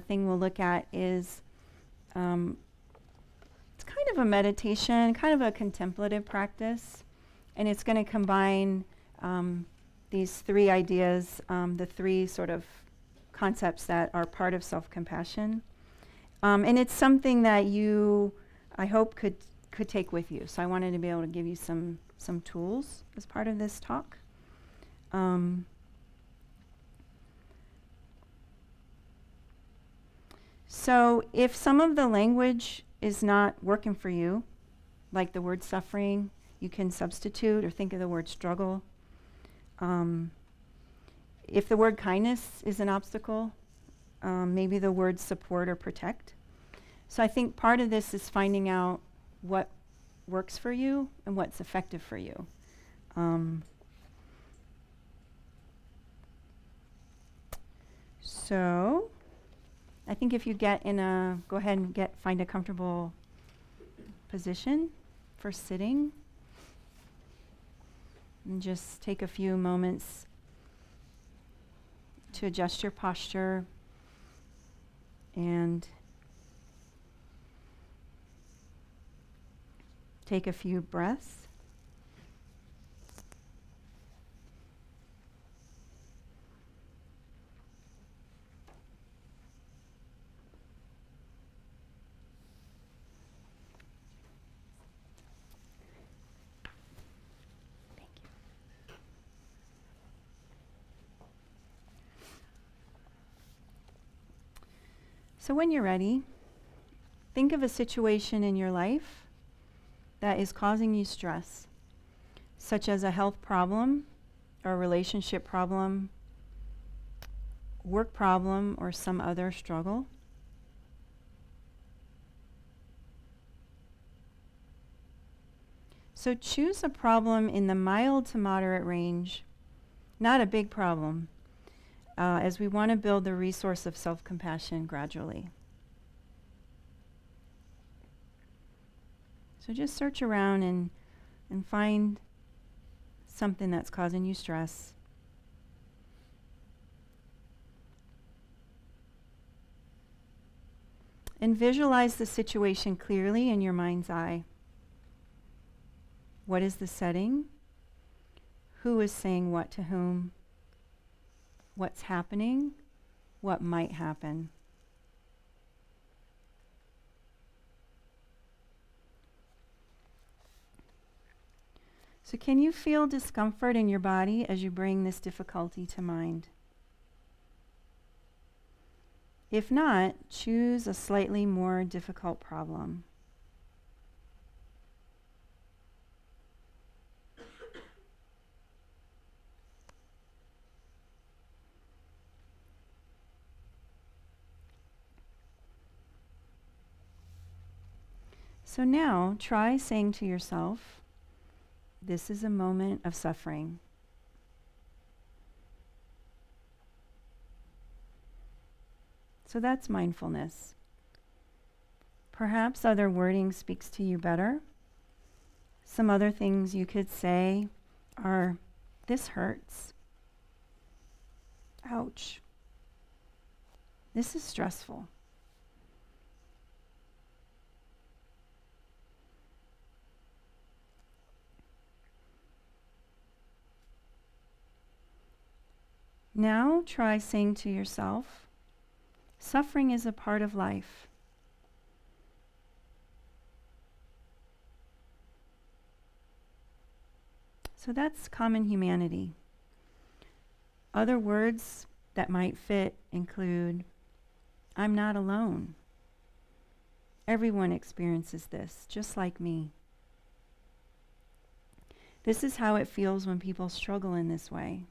thing we'll look at is it's kind of a meditation, kind of a contemplative practice, and it's going to combine these three ideas, the three sort of concepts that are part of self-compassion, and it's something that you, I hope, could take with you. So I wanted to be able to give you some tools as part of this talk. So if some of the language is not working for you, like the word suffering, you can substitute or think of the word struggle. If the word kindness is an obstacle, maybe the word support or protect. So I think part of this is finding out what works for you and what's effective for you. So I think if you get in go ahead and find a comfortable position for sitting, and just take a few moments to adjust your posture and take a few breaths. So when you're ready, think of a situation in your life that is causing you stress, such as a health problem, or a relationship problem, work problem, or some other struggle. So choose a problem in the mild to moderate range, not a big problem, as we want to build the resource of self-compassion gradually. So just search around and find something that's causing you stress. And visualize the situation clearly in your mind's eye. What is the setting? Who is saying what to whom? What's happening? What might happen? So can you feel discomfort in your body as you bring this difficulty to mind? If not, choose a slightly more difficult problem. So now try saying to yourself, this is a moment of suffering. So that's mindfulness. Perhaps other wording speaks to you better. Some other things you could say are, this hurts. Ouch. This is stressful. Now try saying to yourself, suffering is a part of life. So that's common humanity. Other words that might fit include, I'm not alone. Everyone experiences this, just like me. This is how it feels when people struggle in this way.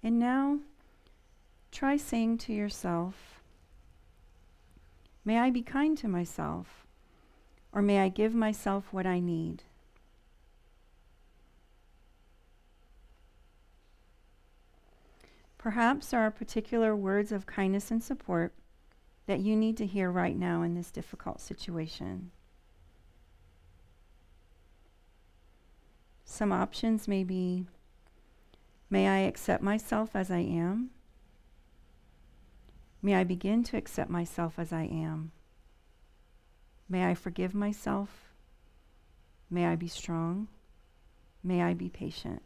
And now, try saying to yourself, may I be kind to myself, or may I give myself what I need? Perhaps there are particular words of kindness and support that you need to hear right now in this difficult situation. Some options may be, may I accept myself as I am? May I begin to accept myself as I am? May I forgive myself? May I be strong? May I be patient?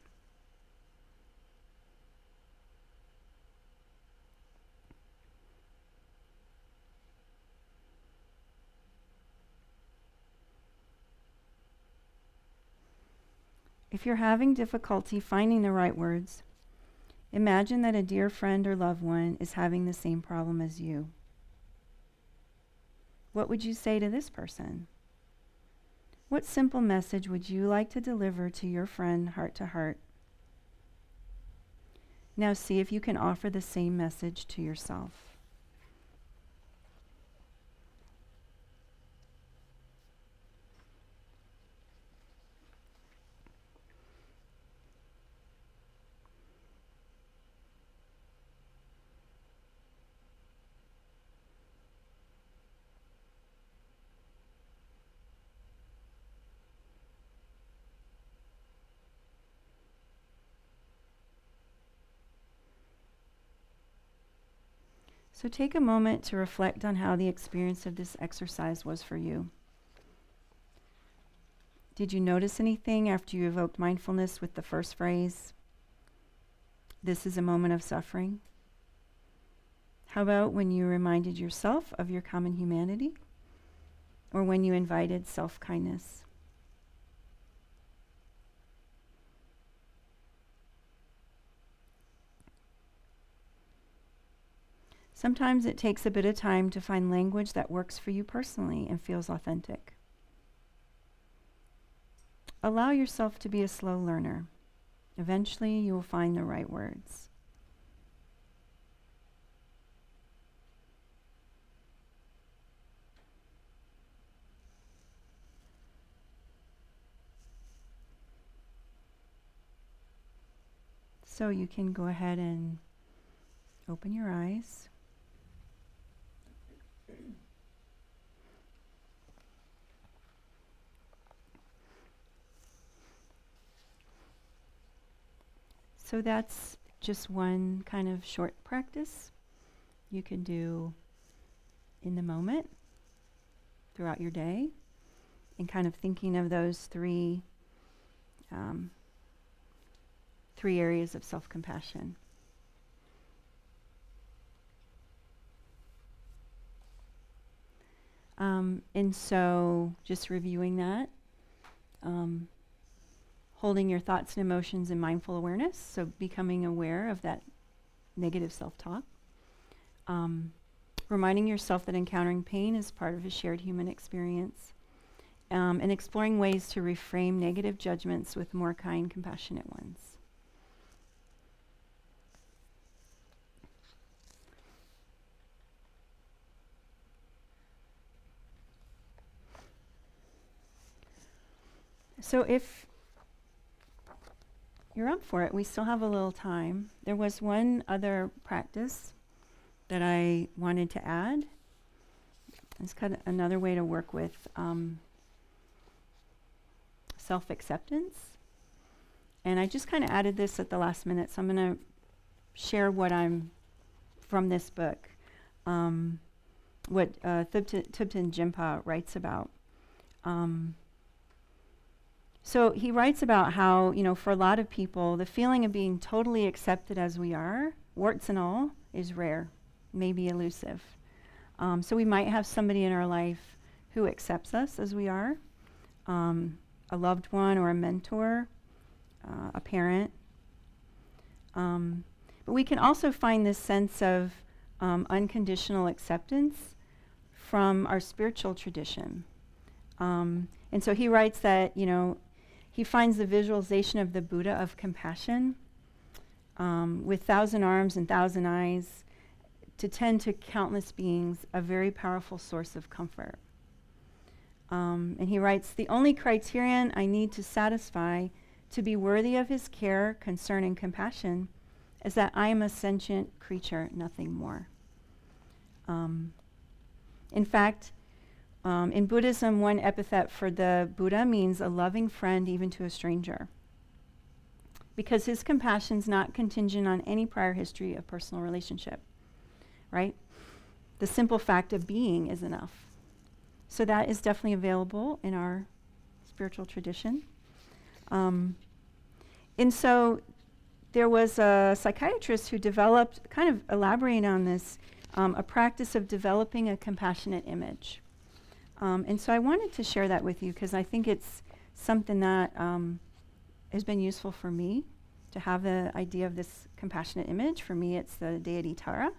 If you're having difficulty finding the right words, imagine that a dear friend or loved one is having the same problem as you. What would you say to this person? What simple message would you like to deliver to your friend heart to heart? Now see if you can offer the same message to yourself. So take a moment to reflect on how the experience of this exercise was for you. Did you notice anything after you evoked mindfulness with the first phrase? This is a moment of suffering. How about when you reminded yourself of your common humanity? Or when you invited self-kindness? Sometimes it takes a bit of time to find language that works for you personally and feels authentic. Allow yourself to be a slow learner. Eventually, you will find the right words. So you can go ahead and open your eyes. So that's just one kind of short practice you can do in the moment throughout your day, and kind of thinking of those three areas of self-compassion. And so just reviewing that, holding your thoughts and emotions in mindful awareness, so becoming aware of that negative self-talk. Reminding yourself that encountering pain is part of a shared human experience, and exploring ways to reframe negative judgments with more kind, compassionate ones. So if you're up for it, we still have a little time. There was one other practice that I wanted to add. It's kind of another way to work with self-acceptance. And I just kind of added this at the last minute, so I'm going to share what I'm from this book, what Thupten Jinpa writes about. So he writes about how, for a lot of people, the feeling of being totally accepted as we are, warts and all, is rare, maybe elusive. So we might have somebody in our life who accepts us as we are, a loved one or a mentor, a parent. But we can also find this sense of unconditional acceptance from our spiritual tradition. And so he writes that, he finds the visualization of the Buddha of compassion with 1,000 arms and 1,000 eyes to tend to countless beings a very powerful source of comfort. And he writes, the only criterion I need to satisfy to be worthy of his care, concern, and compassion is that I am a sentient creature, nothing more. In fact, in Buddhism, one epithet for the Buddha means a loving friend even to a stranger, because his compassion is not contingent on any prior history of personal relationship, right? The simple fact of being is enough. So that is definitely available in our spiritual tradition. And so there was a psychiatrist who developed, kind of elaborating on this, a practice of developing a compassionate image. And so I wanted to share that with you because I think it's something that has been useful for me to have the idea of this compassionate image. For me, it's the deity Tara.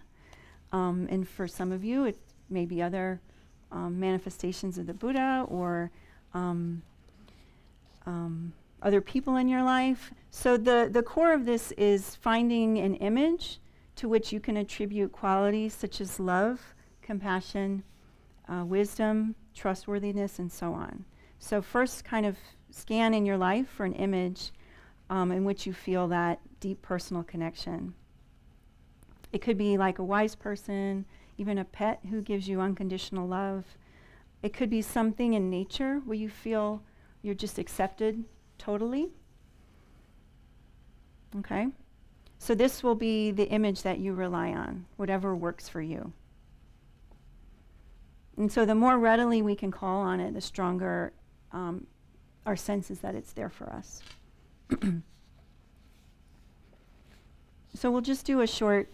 And for some of you, it may be other manifestations of the Buddha or other people in your life. So the core of this is finding an image to which you can attribute qualities such as love, compassion, wisdom, trustworthiness, and so on. So first kind of scan in your life for an image in which you feel that deep personal connection. It could be like a wise person, even a pet who gives you unconditional love. It could be something in nature where you feel you're just accepted totally. Okay? So this will be the image that you rely on, whatever works for you. And so the more readily we can call on it, the stronger our sense is that it's there for us. So we'll just do a short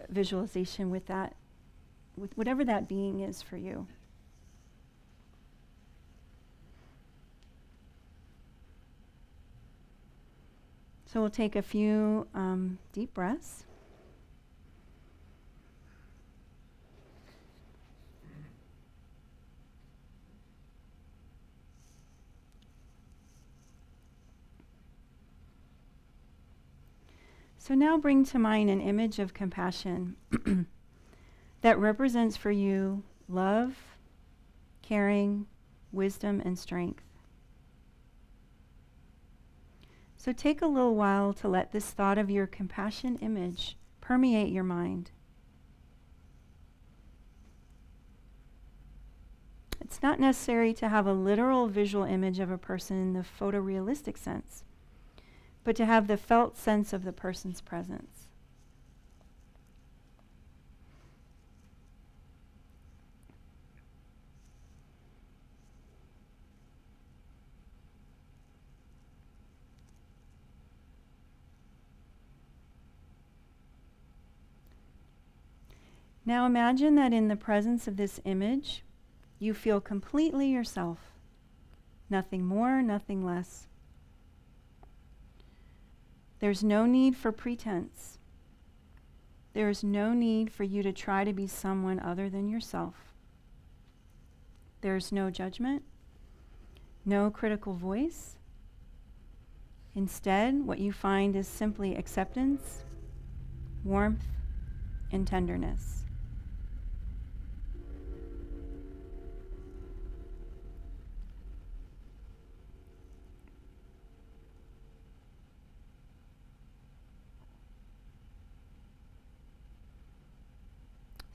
visualization with that, with whatever that being is for you. So we'll take a few deep breaths. So now bring to mind an image of compassion that represents for you love, caring, wisdom, and strength. So take a little while to let this thought of your compassion image permeate your mind. It's not necessary to have a literal visual image of a person in the photorealistic sense, but to have the felt sense of the person's presence. Now imagine that in the presence of this image, you feel completely yourself. Nothing more, nothing less. There's no need for pretense. There is no need for you to try to be someone other than yourself. There's no judgment, no critical voice. Instead, what you find is simply acceptance, warmth, and tenderness.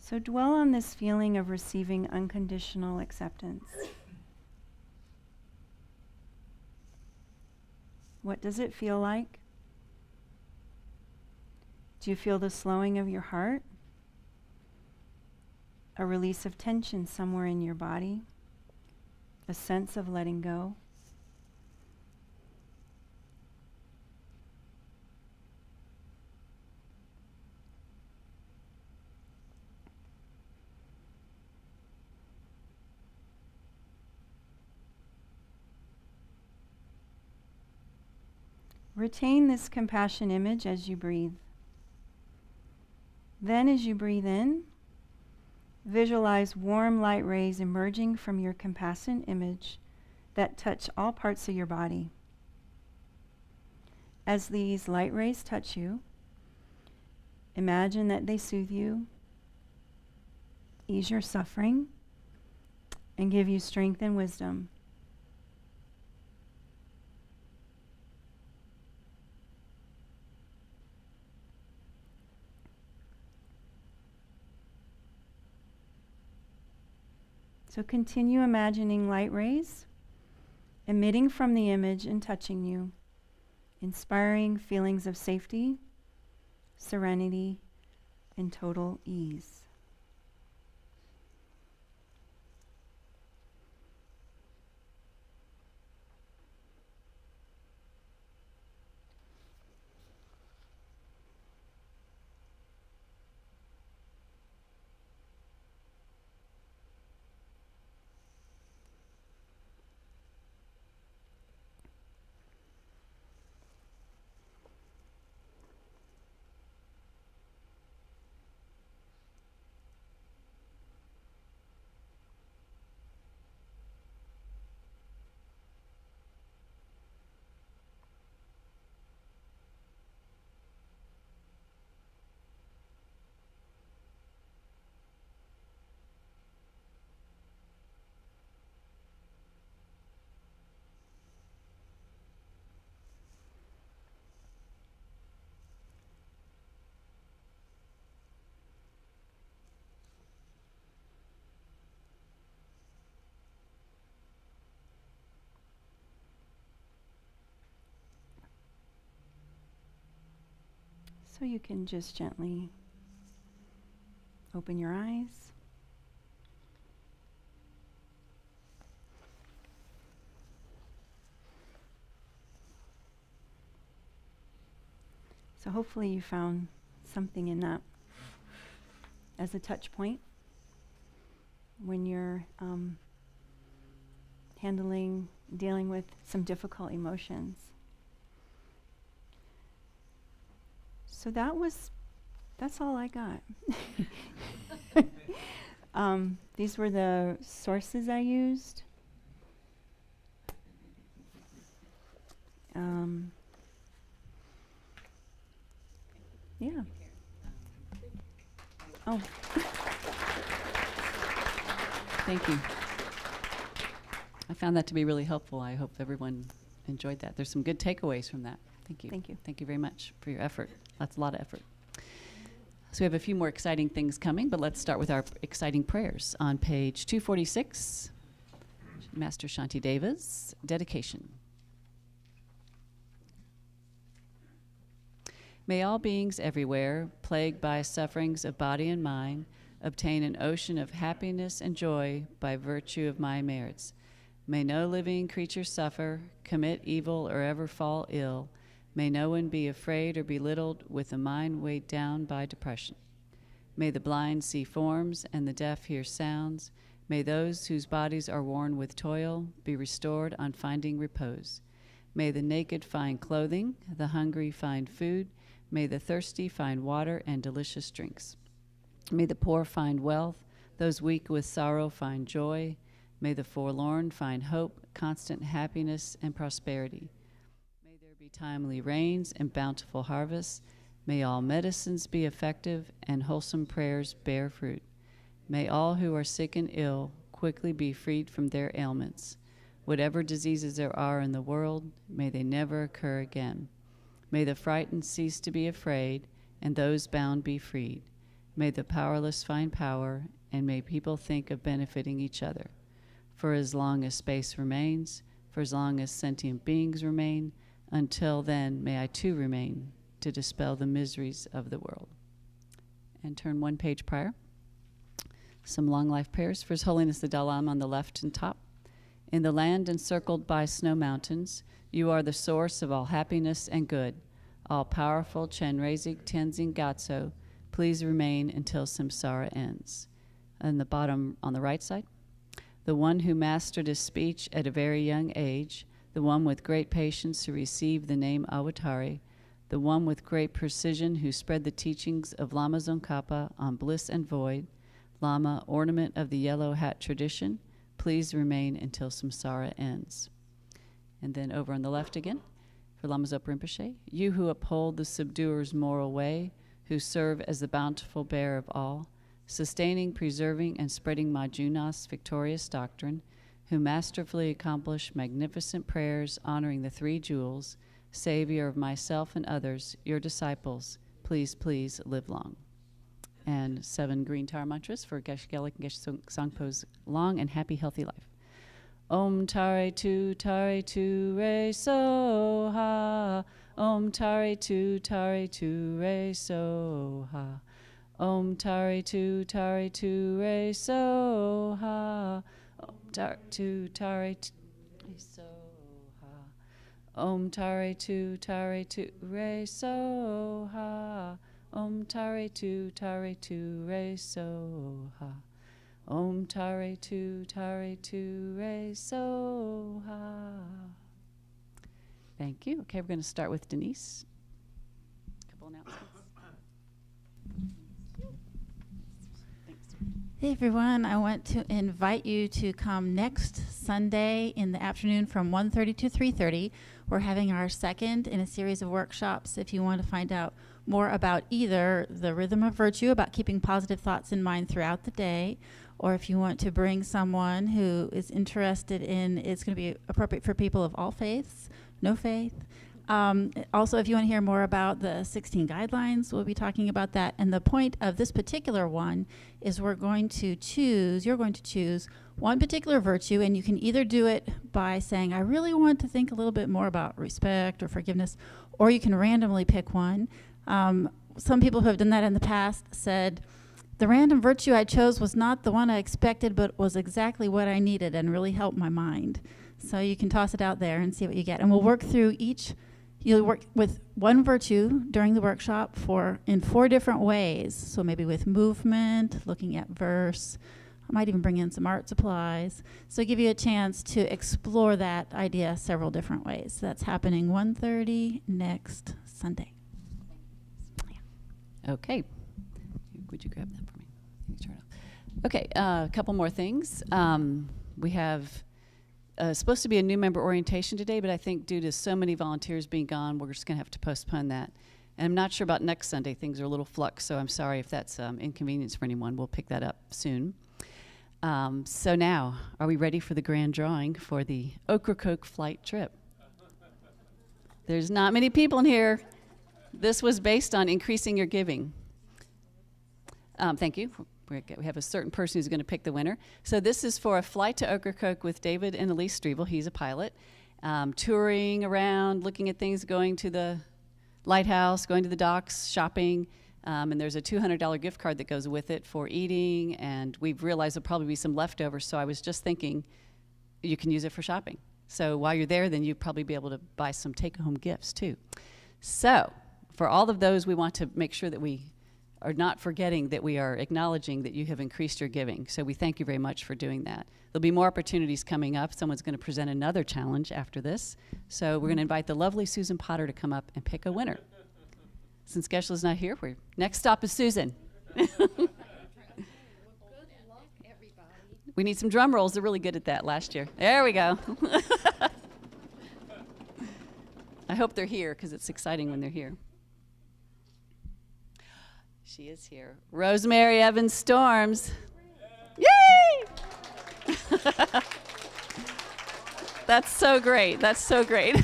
So dwell on this feeling of receiving unconditional acceptance. What does it feel like? Do you feel the slowing of your heart? A release of tension somewhere in your body? A sense of letting go? Retain this compassion image as you breathe. Then as you breathe in, visualize warm light rays emerging from your compassion image that touch all parts of your body. As these light rays touch you, imagine that they soothe you, ease your suffering, and give you strength and wisdom. So continue imagining light rays emitting from the image and touching you, inspiring feelings of safety, serenity, and total ease. So you can just gently open your eyes. So hopefully you found something in that as a touch point when you're dealing with some difficult emotions. So that's all I got. These were the sources I used. Yeah. Oh. Thank you. I found that to be really helpful. I hope everyone enjoyed that. There's some good takeaways from that. Thank you. Thank you. Thank you very much for your effort. That's a lot of effort. So we have a few more exciting things coming, but let's start with our exciting prayers. On page 246, Master Shanti Deva's dedication. May all beings everywhere, plagued by sufferings of body and mind, obtain an ocean of happiness and joy by virtue of my merits. May no living creature suffer, commit evil, or ever fall ill. May no one be afraid or belittled with a mind weighed down by depression. May the blind see forms and the deaf hear sounds. May those whose bodies are worn with toil be restored on finding repose. May the naked find clothing, the hungry find food. May the thirsty find water and delicious drinks. May the poor find wealth, those weak with sorrow find joy. May the forlorn find hope, constant happiness, and prosperity. May there be timely rains and bountiful harvests. May all medicines be effective and wholesome prayers bear fruit. May all who are sick and ill quickly be freed from their ailments. Whatever diseases there are in the world, may they never occur again. May the frightened cease to be afraid, and those bound be freed. May the powerless find power, and may people think of benefiting each other. For as long as space remains, for as long as sentient beings remain, until then may I too remain to dispel the miseries of the world. And turn one page prior. Some long life prayers for His Holiness the Dalai Lama on the left and top. In the land encircled by snow mountains, you are the source of all happiness and good. All-powerful Chenrezig Tenzin Gyatso, please remain until samsara ends. And the bottom on the right side, the one who mastered his speech at a very young age, the one with great patience who received the name Avatari, the one with great precision who spread the teachings of Lama Tsongkhapa on bliss and void, Lama, ornament of the yellow hat tradition, please remain until samsara ends. And then over on the left again, for Lama Zopa Rinpoche, you who uphold the subduer's moral way, who serve as the bountiful bearer of all, sustaining, preserving, and spreading Majjuna's victorious doctrine, who masterfully accomplish magnificent prayers honoring the three jewels, Savior of myself and others, your disciples, please, please live long. And 7 green tar mantras for Geshe Gelik and Geshe Sangpo's long and happy, healthy life. Om Tare Tu Re So Ha. Om Tare Tu Re So Ha. Om Tare Tu Re So Ha. Om Tare Tu Re So Ha. Om Tare Tu Re So Ha. Om Tare Tu Re So Ha. Om Tare Tu Re So Ha. Thank you. Okay, we're going to start with Denise. A couple announcements. Hey everyone, I want to invite you to come next Sunday in the afternoon from 1:30 to 3:30. We're having our second in a series of workshops. If you want to find out more about either the rhythm of virtue, about keeping positive thoughts in mind throughout the day, or if you want to bring someone who is interested in, it's going to be appropriate for people of all faiths, no faith. Also, if you want to hear more about the 16 guidelines, we'll be talking about that. And the point of this particular one is you're going to choose one particular virtue, and you can either do it by saying, I really want to think a little bit more about respect or forgiveness, or you can randomly pick one. some people who have done that in the past said, the random virtue I chose was not the one I expected, but was exactly what I needed and really helped my mind. So you can toss it out there and see what you get. And we'll work through you'll work with one virtue during the workshop in 4 different ways. So maybe with movement, looking at verse. I might even bring in some art supplies. So give you a chance to explore that idea several different ways. That's happening 1:30 next Sunday. Okay. Would you grab that for me? Turn it off. Okay, a couple more things. We have supposed to be a new member orientation today, but I think due to so many volunteers being gone, we're just going to have to postpone that. And I'm not sure about next Sunday. Things are a little flux, so I'm sorry if that's inconvenience for anyone. We'll pick that up soon. So now, are we ready for the grand drawing for the Ocracoke flight trip? There's not many people in here. This was based on increasing your giving. Thank you. We have a certain person who's going to pick the winner. So this is for a flight to Ocracoke with David and Elise Strevel. He's a pilot. Touring around, looking at things, going to the lighthouse, going to the docks, shopping. And there's a $200 gift card that goes with it for eating. And we've realized there'll probably be some leftovers. So I was just thinking you can use it for shopping. So while you're there, then you'll probably be able to buy some take-home gifts too. So for all of those, we want to make sure that we are not forgetting that we are acknowledging that you have increased your giving. So we thank you very much for doing that. There'll be more opportunities coming up. Someone's going to present another challenge after this. So we're going to invite the lovely Susan Potter to come up and pick a winner. Since Geshla's not here, next stop is Susan. We need some drum rolls. They're really good at that last year. There we go. I hope they're here because it's exciting when they're here. She is here. Rosemary Evans Storms. Yay! That's so great. That's so great.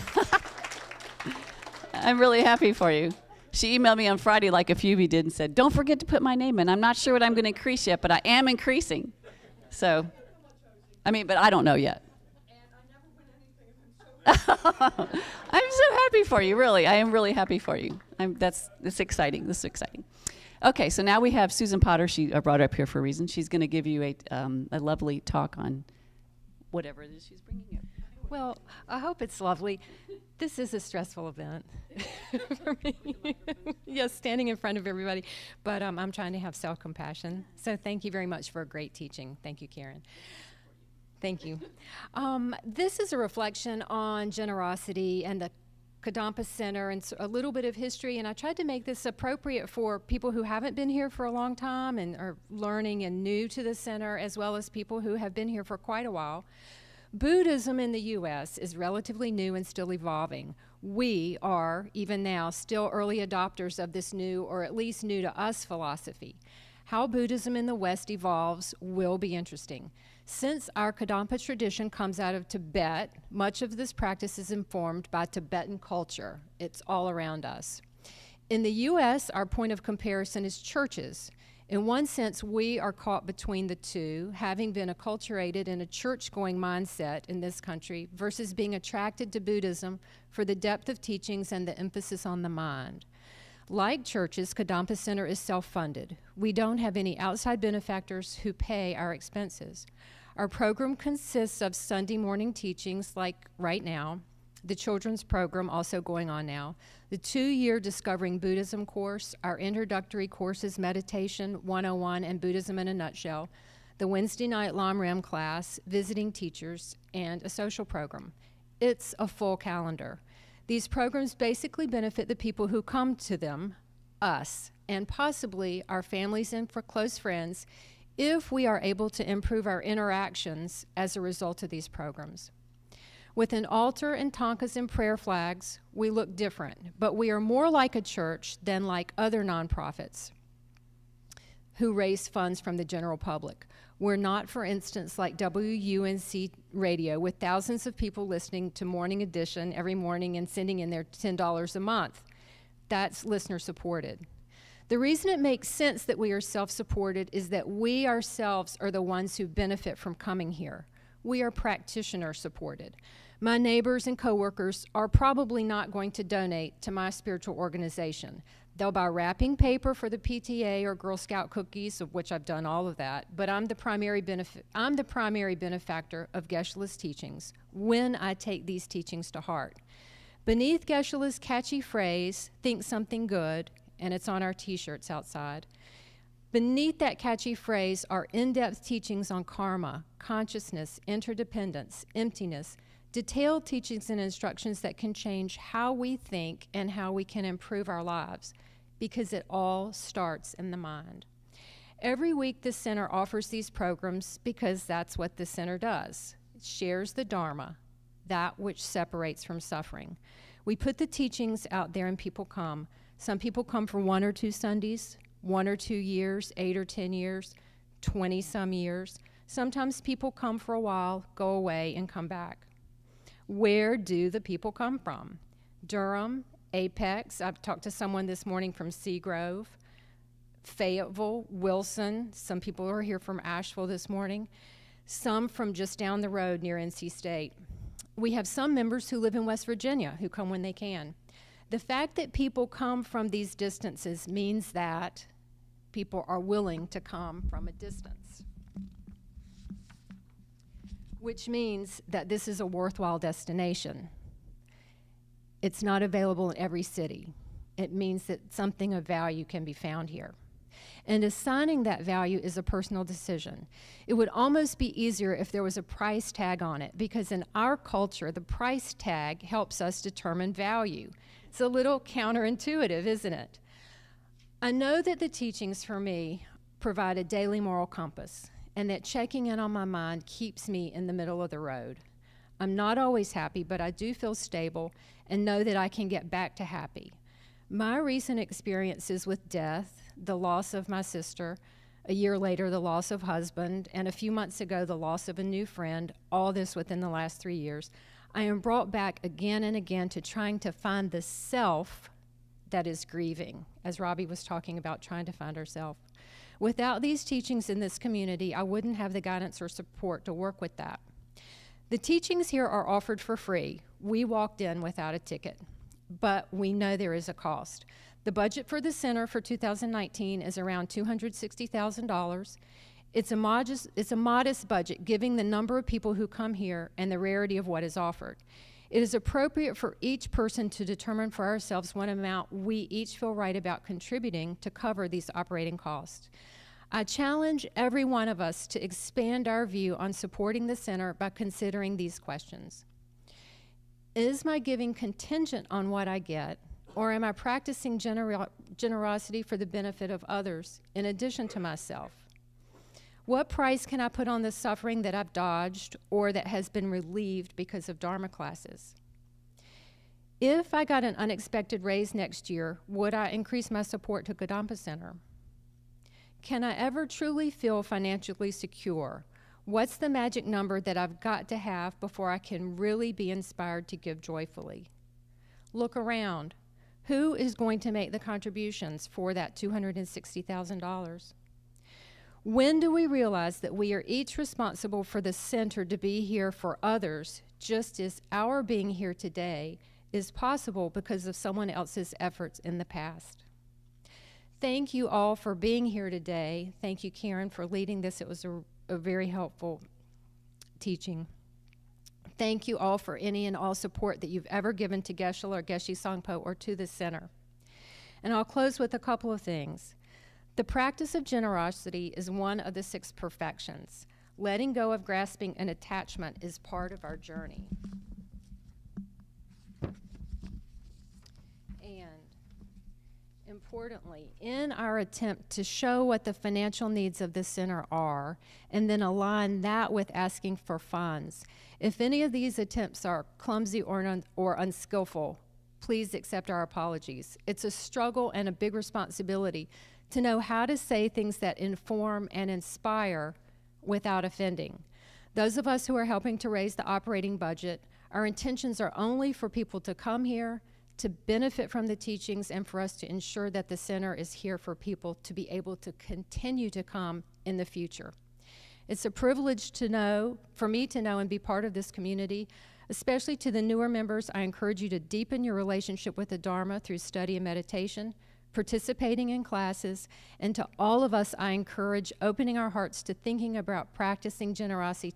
I'm really happy for you. She emailed me on Friday like a few of you did and said, don't forget to put my name in. I'm not sure what I'm going to increase yet, but I am increasing. So, but I don't know yet. I'm so happy for you, really. I am really happy for you. It's exciting. This is exciting. Okay, so now we have Susan Potter. She brought her up here for a reason. She's going to give you a lovely talk on whatever it is she's bringing you. Well, I hope it's lovely. This is a stressful event for me. Yes, standing in front of everybody. But I'm trying to have self-compassion. So thank you very much for a great teaching. Thank you, Karen. Thank you. This is a reflection on generosity and the Kadampa Center and a little bit of history, and I tried to make this appropriate for people who haven't been here for a long time and are learning and new to the center, as well as people who have been here for quite a while. Buddhism in the U.S. is relatively new and still evolving. We are, even now, still early adopters of this new, or at least new to us, philosophy. How Buddhism in the West evolves will be interesting. Since our Kadampa tradition comes out of Tibet, much of this practice is informed by Tibetan culture. It's all around us. In the U.S., our point of comparison is churches. In one sense, we are caught between the two, having been acculturated in a church-going mindset in this country versus being attracted to Buddhism for the depth of teachings and the emphasis on the mind. Like churches, Kadampa Center is self-funded. We don't have any outside benefactors who pay our expenses. Our program consists of Sunday morning teachings like right now, the children's program also going on now, the 2-year Discovering Buddhism course, our introductory courses Meditation 101 and Buddhism in a Nutshell, the Wednesday night Lam Ram class, visiting teachers, and a social program. It's a full calendar. These programs basically benefit the people who come to them, us, and possibly our families and for close friends, if we are able to improve our interactions as a result of these programs. With an altar and tankas and prayer flags, we look different, but we are more like a church than like other nonprofits who raise funds from the general public. We're not, for instance, like WUNC Radio with thousands of people listening to Morning Edition every morning and sending in their $10 a month. That's listener supported. The reason it makes sense that we are self-supported is that we ourselves are the ones who benefit from coming here. We are practitioner supported. My neighbors and coworkers are probably not going to donate to my spiritual organization. They'll buy wrapping paper for the PTA or Girl Scout cookies, of which I've done all of that. But I'm the primary benefactor of Geshe-la's teachings when I take these teachings to heart. Beneath Geshe-la's catchy phrase, "Think something good," and it's on our T-shirts outside. Beneath that catchy phrase are in-depth teachings on karma, consciousness, interdependence, emptiness, detailed teachings and instructions that can change how we think and how we can improve our lives, because it all starts in the mind. Every week the center offers these programs because that's what the center does. It shares the Dharma, that which separates from suffering. We put the teachings out there and people come. Some people come for 1 or 2 Sundays, 1 or 2 years, 8 or 10 years, 20-some years. Sometimes people come for a while, go away, and come back. Where do the people come from? Durham, Apex. I've talked to someone this morning from Seagrove, Fayetteville, Wilson. Some people are here from Asheville this morning. Some from just down the road near NC State. We have some members who live in West Virginia who come when they can. The fact that people come from these distances means that people are willing to come from a distance, which means that this is a worthwhile destination. It's not available in every city. It means that something of value can be found here. And assigning that value is a personal decision. It would almost be easier if there was a price tag on it, because in our culture, the price tag helps us determine value. It's a little counterintuitive, isn't it? I know that the teachings for me provide a daily moral compass, and that checking in on my mind keeps me in the middle of the road. I'm not always happy, but I do feel stable and know that I can get back to happy. My recent experiences with death, the loss of my sister, a year later the loss of husband, and a few months ago the loss of a new friend, all this within the last 3 years, I am brought back again and again to trying to find the self that is grieving, as Robbie was talking about trying to find herself. Without these teachings in this community, I wouldn't have the guidance or support to work with that. The teachings here are offered for free. We walked in without a ticket, but we know there is a cost. The budget for the center for 2019 is around $260,000. It's a modest budget, given the number of people who come here and the rarity of what is offered. It is appropriate for each person to determine for ourselves what amount we each feel right about contributing to cover these operating costs. I challenge every one of us to expand our view on supporting the center by considering these questions. Is my giving contingent on what I get, or am I practicing generosity for the benefit of others in addition to myself? What price can I put on the suffering that I've dodged or that has been relieved because of Dharma classes? If I got an unexpected raise next year, would I increase my support to Kadampa Center? Can I ever truly feel financially secure? What's the magic number that I've got to have before I can really be inspired to give joyfully? Look around. Who is going to make the contributions for that $260,000? When do we realize that we are each responsible for the center to be here for others, just as our being here today is possible because of someone else's efforts in the past? Thank you all for being here today. Thank you, Karen, for leading this. It was a very helpful teaching. Thank you all for any and all support that you've ever given to Geshe-la or Geshe Sangpo or to the center. And I'll close with a couple of things. The practice of generosity is one of the 6 perfections. Letting go of grasping and attachment is part of our journey. And importantly, in our attempt to show what the financial needs of the center are, and then align that with asking for funds, if any of these attempts are clumsy or unskillful, please accept our apologies. It's a struggle and a big responsibility to know how to say things that inform and inspire without offending. Those of us who are helping to raise the operating budget, our intentions are only for people to come here, to benefit from the teachings, and for us to ensure that the center is here for people to be able to continue to come in the future. It's a privilege to know, for me to know and be part of this community. Especially to the newer members, I encourage you to deepen your relationship with the Dharma through study and meditation. participating in classes, and to all of us, I encourage opening our hearts to thinking about practicing generosity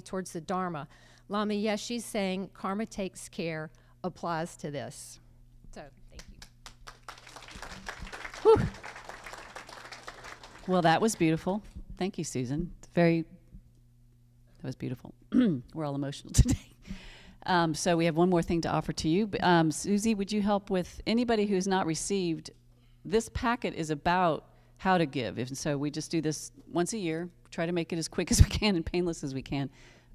towards the Dharma. Lama Yeshe's saying, karma takes care, applies to this. So, thank you. Whew. Well, that was beautiful. Thank you, Susan. That was beautiful. We're all emotional today. So we have one more thing to offer to you. Susie, would you help with anybody who's not received? This packet is about how to give. And so we just do this once a year, try to make it as quick as we can and painless as we can.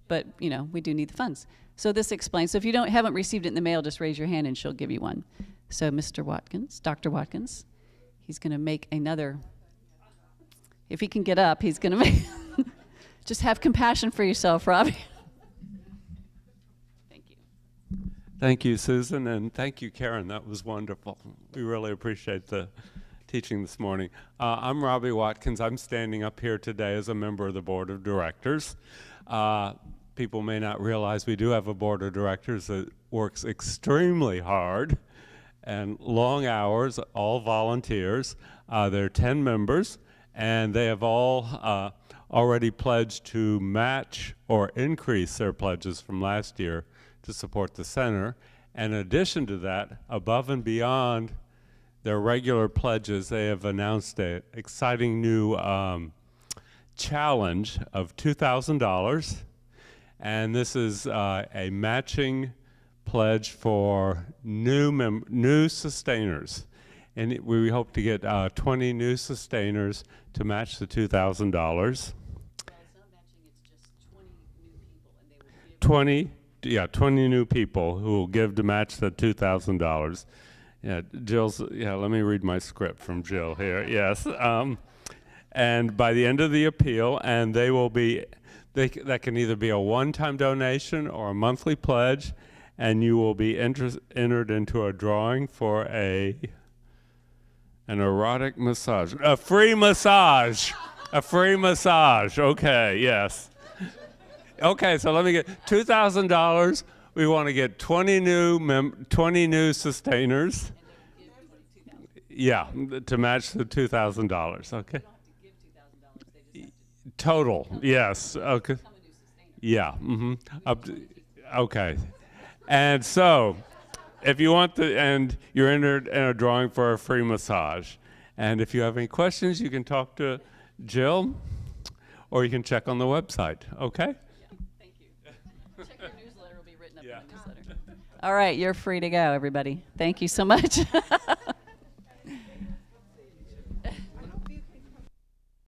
But, you know, we do need the funds. So this explains. So if you haven't received it in the mail, just raise your hand and she'll give you one. So Mr. Watkins, Dr. Watkins, he's going to make another. If he can get up, he's going to make. Just have compassion for yourself, Robbie. Thank you, Susan, and thank you, Karen. That was wonderful. We really appreciate the teaching this morning. I'm Robbie Watkins. I'm standing up here today as a member of the Board of Directors. People may not realize we do have a Board of Directors that works extremely hard and long hours, all volunteers. There are 10 members, and they have all already pledged to match or increase their pledges from last year to support the center. And in addition to that, above and beyond their regular pledges, they have announced an exciting new challenge of $2,000. And this is a matching pledge for new sustainers. And we hope to get 20 new sustainers to match the $2,000. Well, it's not matching, it's just 20 new people, and they will give 20 new people who will give to match the $2,000. Yeah, let me read my script from Jill here. Yes. And by the end of the appeal, and they will be, that can either be a one-time donation or a monthly pledge, and you will be entered into a drawing for an erotic massage. A free massage. A free massage. Okay, yes. Okay, so let me get $2,000. We want to get 20 new sustainers. Yeah, to match the $2,000. Okay. Total. Yes. Okay. Yeah. Okay. And so, if you want and you're entered in a drawing for a free massage. And if you have any questions, you can talk to Jill, or you can check on the website. Okay. Check your newsletter, will be written up in the newsletter. All right, you're free to go, everybody. Thank you so much.